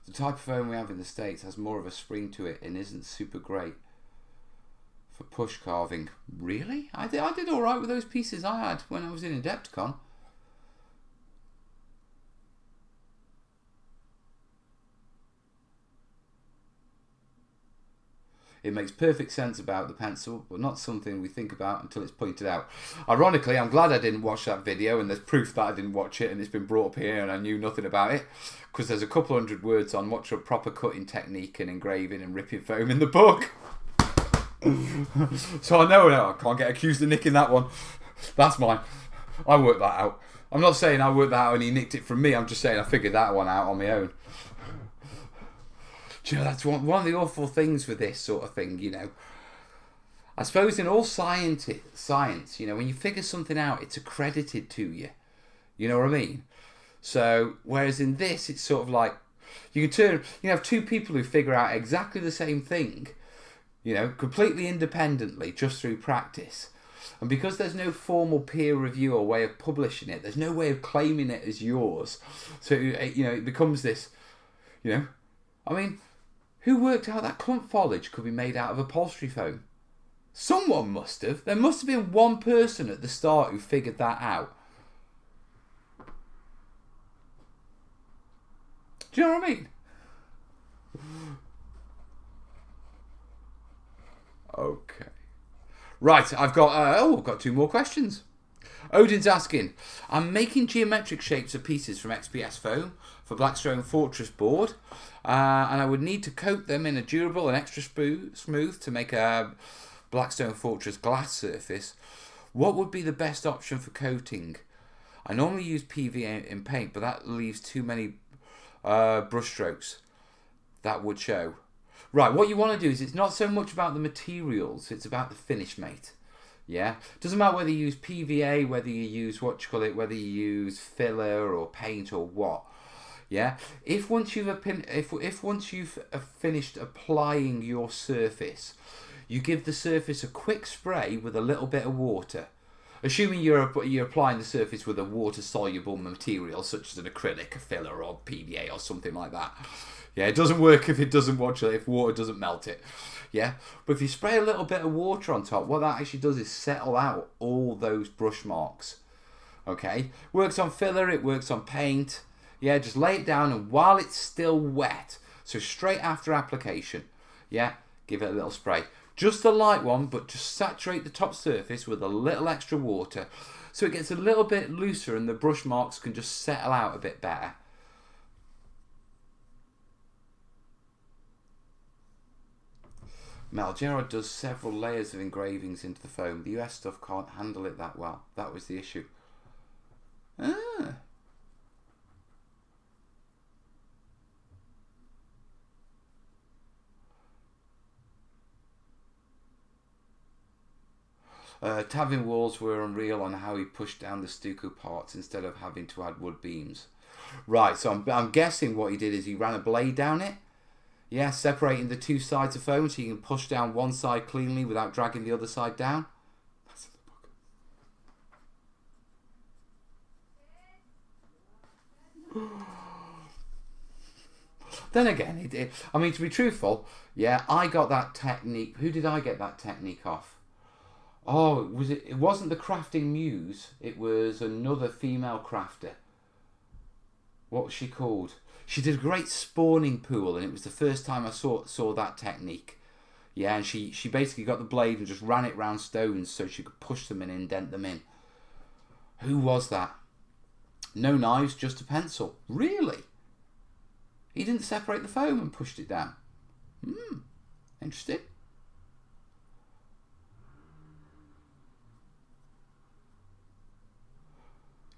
The type of foam we have in the States has more of a spring to it and isn't super great for push carving. Really? I did alright with those pieces I had when I was in Adepticon. It makes perfect sense about the pencil, but not something we think about until it's pointed out. Ironically, I'm glad I didn't watch that video, and there's proof that I didn't watch it, and it's been brought up here, and I knew nothing about it, because there's a couple hundred words on what's a proper cutting technique and engraving and ripping foam in the book. So I know I can't get accused of nicking that one. That's mine. I worked that out. I'm not saying I worked that out and he nicked it from me. I'm just saying I figured that one out on my own. Do you know, that's one of the awful things with this sort of thing, you know. I suppose in all science, you know, when you figure something out, it's accredited to you. You know what I mean? So, whereas in this, it's sort of like, you have two people who figure out exactly the same thing, you know, completely independently, just through practice. And because there's no formal peer review or way of publishing it, there's no way of claiming it as yours. So, you know, it becomes this, you know, I mean, who worked out that clump foliage could be made out of upholstery foam? Someone must have. There must have been one person at the start who figured that out. Do you know what I mean? Okay. Right, I've got two more questions. Odin's asking, I'm making geometric shapes of pieces from XPS foam for Blackstone Fortress board, and I would need to coat them in a durable and extra smooth to make a Blackstone Fortress glass surface. What would be the best option for coating? I normally use PVA in paint, but that leaves too many brush strokes. That would show. Right, what you want to do is, it's not so much about the materials, it's about the finish, mate. Yeah, doesn't matter whether you use PVA, whether you use whether you use filler or paint or what. Yeah, if once you've finished applying your surface, you give the surface a quick spray with a little bit of water. Assuming you're applying the surface with a water-soluble material such as an acrylic, a filler, or PVA or something like that. Yeah, it doesn't work if if water doesn't melt it. Yeah, but if you spray a little bit of water on top, what that actually does is settle out all those brush marks. Okay, works on filler, it works on paint. Yeah, just lay it down, and while it's still wet, so straight after application, yeah, give it a little spray. Just a light one, but just saturate the top surface with a little extra water so it gets a little bit looser and the brush marks can just settle out a bit better. Mel, Gerard does several layers of engravings into the foam. The US stuff can't handle it that well. That was the issue. Tavern walls were unreal on how he pushed down the stucco parts instead of having to add wood beams. Right, so I'm guessing what he did is he ran a blade down it. Yeah, separating the two sides of foam so you can push down one side cleanly without dragging the other side down. That's in the book. Then again, I mean, to be truthful, yeah, I got that technique. Who did I get that technique off? Oh, it wasn't the Crafting Muse. It was another female crafter. What was she called? She did a great spawning pool, and it was the first time I saw that technique. Yeah, and she basically got the blade and just ran it round stones so she could push them and indent them in. Who was that? No knives, just a pencil. Really? He didn't separate the foam and pushed it down. Interesting.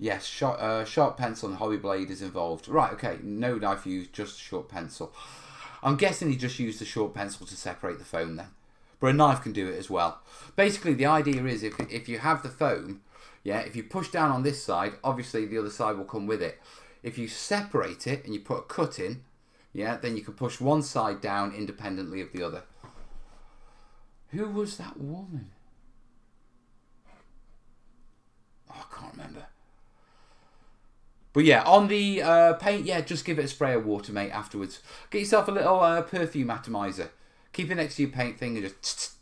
Yes, sharp pencil and hobby blade is involved. Right, okay, no knife used, just short pencil. I'm guessing he just used a short pencil to separate the foam then. But a knife can do it as well. Basically, the idea is if you have the foam, yeah, if you push down on this side, obviously the other side will come with it. If you separate it and you put a cut in, yeah, then you can push one side down independently of the other. Who was that woman? Oh, I can't remember. But yeah, on the paint, yeah, just give it a spray of water, mate, afterwards. Get yourself a little perfume atomizer. Keep it next to your paint thing and just...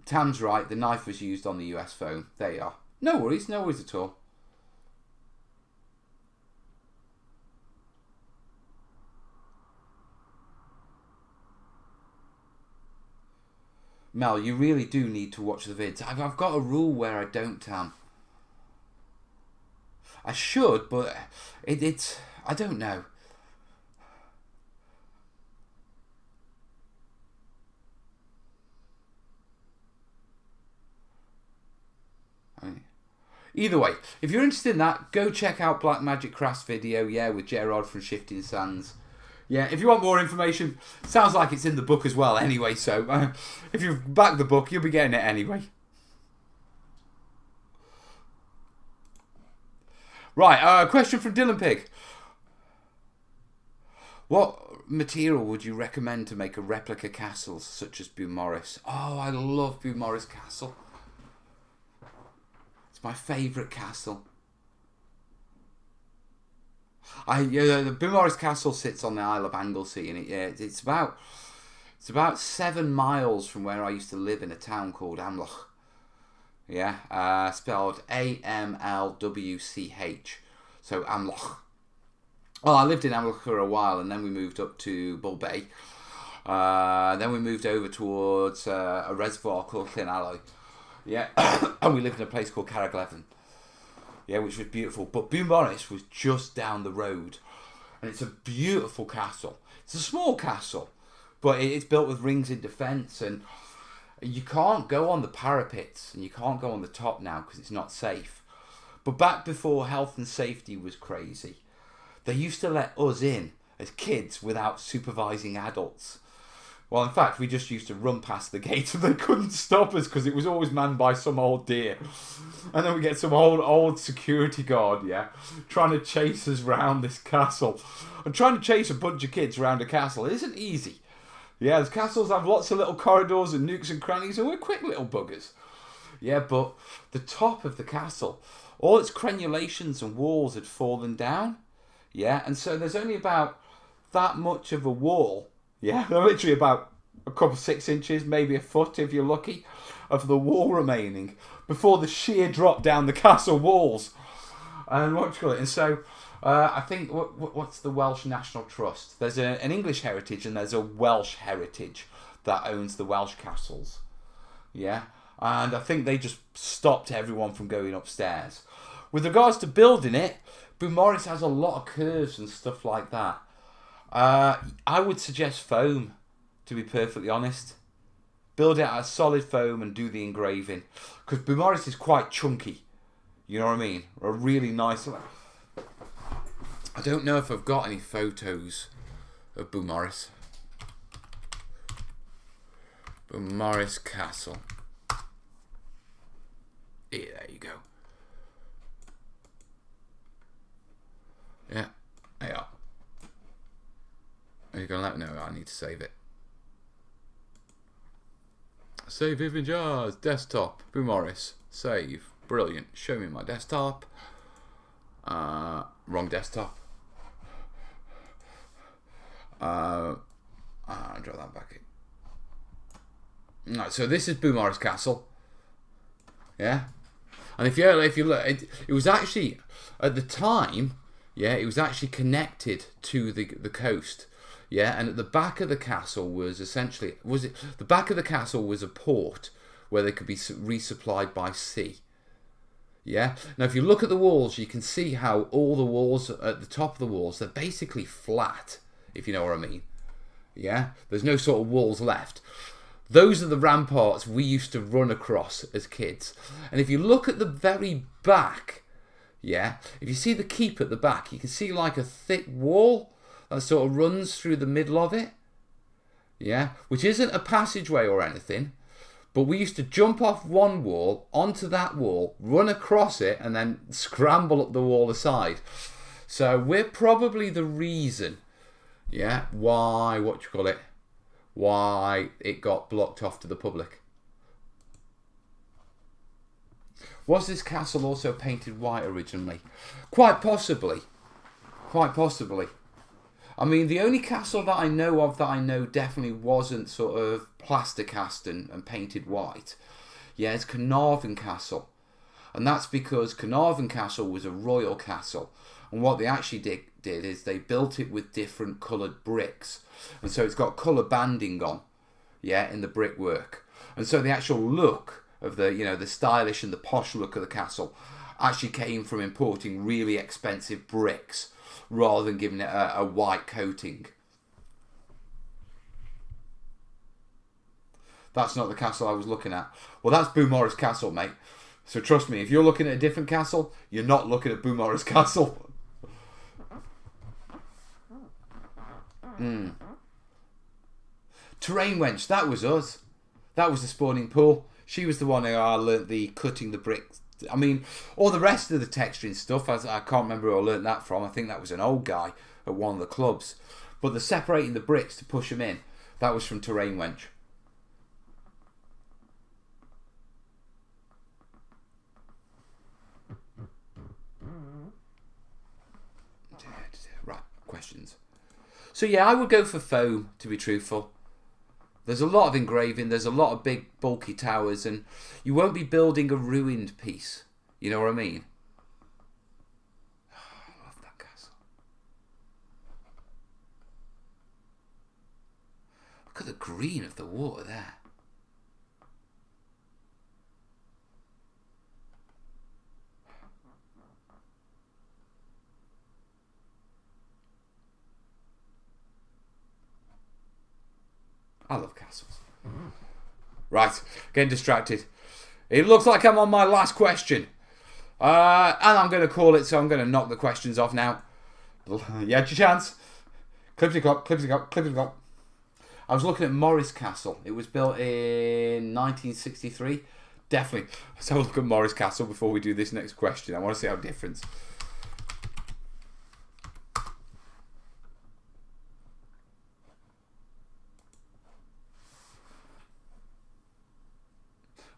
Tam's right, the knife was used on the US foam. There you are. No worries at all. Mel, you really do need to watch the vids. I've got a rule where I don't tan. I should, but it's I don't know. Either way, if you're interested in that, go check out Black Magic Crafts video, yeah, with Gerard from Shifting Sands. Yeah, if you want more information, sounds like it's in the book as well anyway, so if you've backed the book, you'll be getting it anyway. Right, question from Dylan Pig. What material would you recommend to make a replica castle such as Beaumaris? Oh, I love Beaumaris Castle. It's my favourite castle. The Beaumaris Castle sits on the Isle of Anglesey, and it's about 7 miles from where I used to live in a town called Amlwch. Yeah, spelled AMLWCH. So Amlwch. Well, I lived in Amlwch for a while, and then we moved up to Bull Bay. Then we moved over towards a reservoir called Llanelwy. Yeah, and we lived in a place called Carragleddon. Yeah, which was beautiful. But Beaumaris was just down the road, and it's a beautiful castle. It's a small castle, but it's built with rings in defence, and you can't go on the parapets, and you can't go on the top now because it's not safe. But back before health and safety was crazy, they used to let us in as kids without supervising adults. Well, in fact, we just used to run past the gate and they couldn't stop us because it was always manned by some old dear. And then we get some old security guard, yeah, trying to chase us round this castle. And trying to chase a bunch of kids around a castle isn't easy. Yeah, the castles have lots of little corridors and nooks and crannies, and we're quick little buggers. Yeah, but the top of the castle, all its crenulations and walls had fallen down. Yeah, and so there's only about that much of a wall. Yeah, they're literally about a couple 6 inches, maybe a foot if you're lucky, of the wall remaining before the sheer drop down the castle walls. And what do you call it? And so I think what's the Welsh National Trust? There's an English heritage and there's a Welsh heritage that owns the Welsh castles. Yeah, and I think they just stopped everyone from going upstairs. With regards to building it, Beaumaris has a lot of curves and stuff like that. I would suggest foam, to be perfectly honest. Build it out of solid foam and do the engraving. Because Beaumaris is quite chunky. You know what I mean? A really nice... I don't know if I've got any photos of Beaumaris. Beaumaris Castle. Yeah, there you go. Yeah, there you are. Are you going to let me know? I need to save it. Save images. Desktop. Beaumaris. Save. Brilliant. Show me my desktop. Wrong desktop. Draw that back in. Right, so this is Beaumaris Castle. Yeah. And if you look, it was actually, at the time, yeah, it was actually connected to the coast. Yeah, and at the back of the castle was essentially, the back of the castle was a port where they could be resupplied by sea. Yeah, now if you look at the walls, you can see how all the walls, at the top of the walls, they're basically flat, if you know what I mean. Yeah, there's no sort of walls left. Those are the ramparts we used to run across as kids. And if you look at the very back, yeah, if you see the keep at the back, you can see like a thick wall that sort of runs through the middle of it, yeah, which isn't a passageway or anything, but we used to jump off one wall onto that wall, run across it, and then scramble up the wall aside. So we're probably the reason, yeah, why it got blocked off to the public. Was this castle also painted white originally? Quite possibly. Quite possibly. I mean, the only castle that I know of that I know definitely wasn't sort of plaster cast and painted white, yeah, it's Carnarvon Castle. And that's because Carnarvon Castle was a royal castle. And what they actually did is they built it with different coloured bricks. And so it's got colour banding on, yeah, in the brickwork. And so the actual look of the, you know, the stylish and the posh look of the castle actually came from importing really expensive bricks rather than giving it a white coating. That's not the castle I was looking at. Well, that's Beaumaris Castle, mate. So trust me, if you're looking at a different castle, you're not looking at Beaumaris Castle. Terrain Wench, that was us. That was the spawning pool. She was the one who I learnt the cutting the bricks. I mean, all the rest of the texturing stuff, I can't remember who I learnt that from. I think that was an old guy at one of the clubs. But the separating the bricks to push them in, that was from Terrain Wench. Right, questions. So yeah, I would go for foam, to be truthful. There's a lot of engraving, there's a lot of big bulky towers, and you won't be building a ruined piece. You know what I mean? I love that castle. Look at the green of the water there. I love castles. Right, getting distracted. It looks like I'm on my last question. And I'm going to call it, so I'm going to knock the questions off now. You had your chance. Clippity clop, clippity clop, clippity clop. I was looking at Morris Castle. It was built in 1963. Definitely. Let's have a look at Morris Castle before we do this next question. I want to see how different.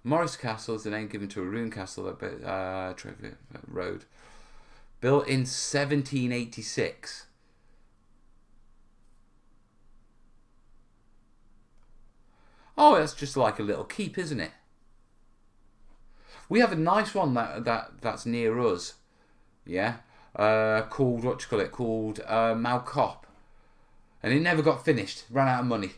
Morris Castle is the name given to a ruined castle at Road. Built in 1786. Oh, that's just like a little keep, isn't it? We have a nice one that's near us. Yeah. Called, what do you call it? Called Malcop. And it never got finished. Ran out of money.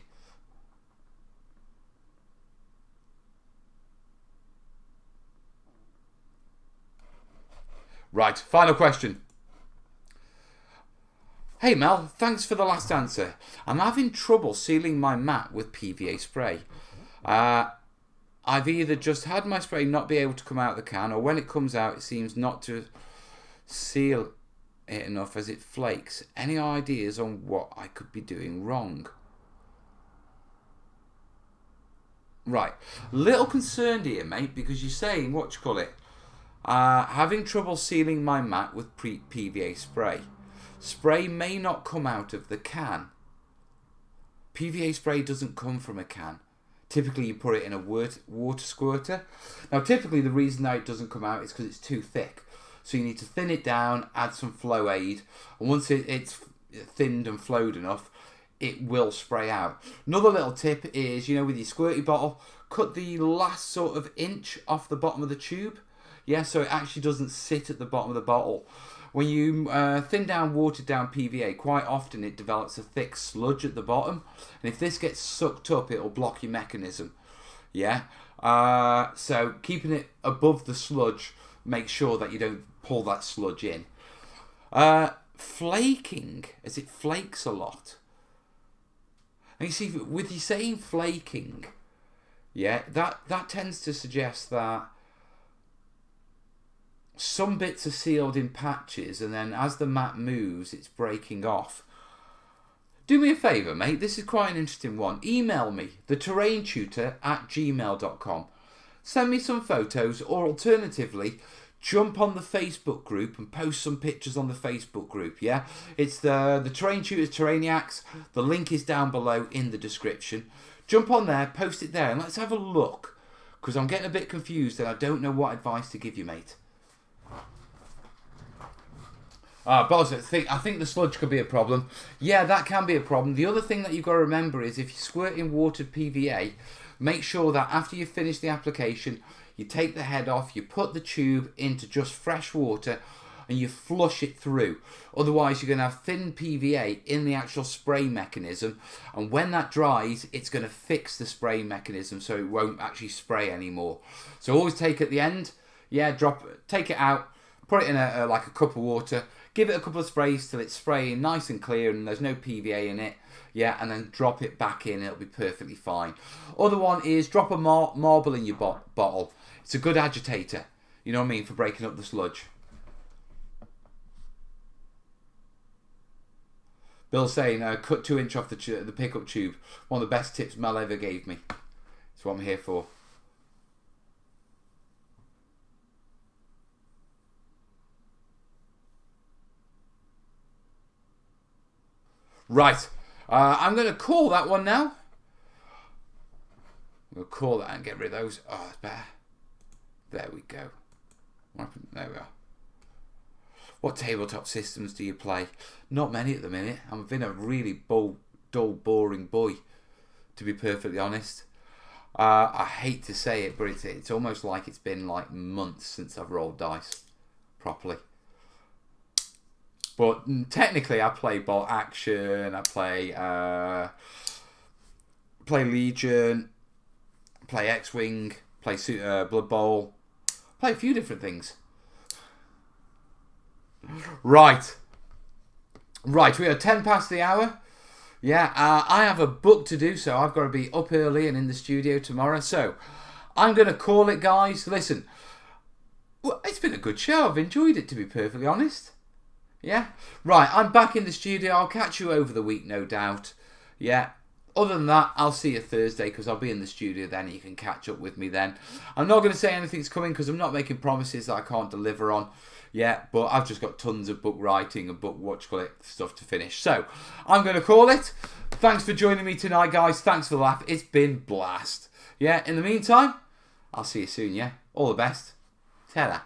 Right, final question. Hey Mel, thanks for the last answer. I'm having trouble sealing my mat with PVA spray. I've either just had my spray not be able to come out of the can, or when it comes out it seems not to seal it enough as it flakes. Any ideas on what I could be doing wrong? Right, little concerned here, mate, because you're saying, what do you call it? Having trouble sealing my mat with PVA spray. Spray may not come out of the can. PVA spray doesn't come from a can. Typically you put it in a water squirter. Now typically the reason that it doesn't come out is because it's too thick. So you need to thin it down, add some flow aid, and once it's thinned and flowed enough, it will spray out. Another little tip is, you know, with your squirty bottle, cut the last sort of inch off the bottom of the tube. Yeah, so it actually doesn't sit at the bottom of the bottle. When you thin down, watered down PVA, quite often it develops a thick sludge at the bottom. And if this gets sucked up, it'll block your mechanism. Yeah, so keeping it above the sludge, make sure that you don't pull that sludge in. Flaking, as it flakes a lot. And you see, with you saying flaking, yeah, that tends to suggest that some bits are sealed in patches, and then as the mat moves, it's breaking off. Do me a favour, mate. This is quite an interesting one. Email me, theterraintutor@gmail.com. Send me some photos, or alternatively, jump on the Facebook group and post some pictures on the Facebook group, yeah? It's the Terrain Tutors Terrainiacs. The link is down below in the description. Jump on there, post it there, and let's have a look, because I'm getting a bit confused and I don't know what advice to give you, mate. Boz, I think the sludge could be a problem. Yeah, that can be a problem. The other thing that you've got to remember is if you squirt in watered PVA, make sure that after you finish the application, you take the head off, you put the tube into just fresh water, and you flush it through. Otherwise, you're going to have thin PVA in the actual spray mechanism, and when that dries, it's going to fix the spray mechanism so it won't actually spray anymore. So always take at the end, yeah, take it out, put it in like a cup of water, give it a couple of sprays till it's spraying nice and clear and there's no PVA in it. Yeah, and then drop it back in. It'll be perfectly fine. Other one is drop a marble in your bottle. It's a good agitator. You know what I mean? For breaking up the sludge. Bill's saying, cut 2 inch off the pickup tube. One of the best tips Mel ever gave me. That's what I'm here for. Right. I'm going to call that one now. We'll call that and get rid of those. Oh, it's better. There we go. What happened? There we are. What tabletop systems do you play? Not many at the minute. I've been a really dull, boring boy, to be perfectly honest. I hate to say it, but it's almost like it's been like months since I've rolled dice properly. But technically, I play Bolt Action. I play Legion. Play X-Wing. Play Blood Bowl. Play a few different things. Right. We are 10 past the hour. Yeah, I have a book to do, so I've got to be up early and in the studio tomorrow. So I'm going to call it, guys. Listen, well, it's been a good show. I've enjoyed it, to be perfectly honest. Yeah. Right, I'm back in the studio. I'll catch you over the week, no doubt. Yeah. Other than that, I'll see you Thursday because I'll be in the studio then. You can catch up with me then. I'm not going to say anything's coming because I'm not making promises that I can't deliver on. Yeah, but I've just got tons of book writing and book stuff to finish. So, I'm going to call it. Thanks for joining me tonight, guys. Thanks for the laugh. It's been blast. Yeah, in the meantime, I'll see you soon, yeah? All the best. Ta-da.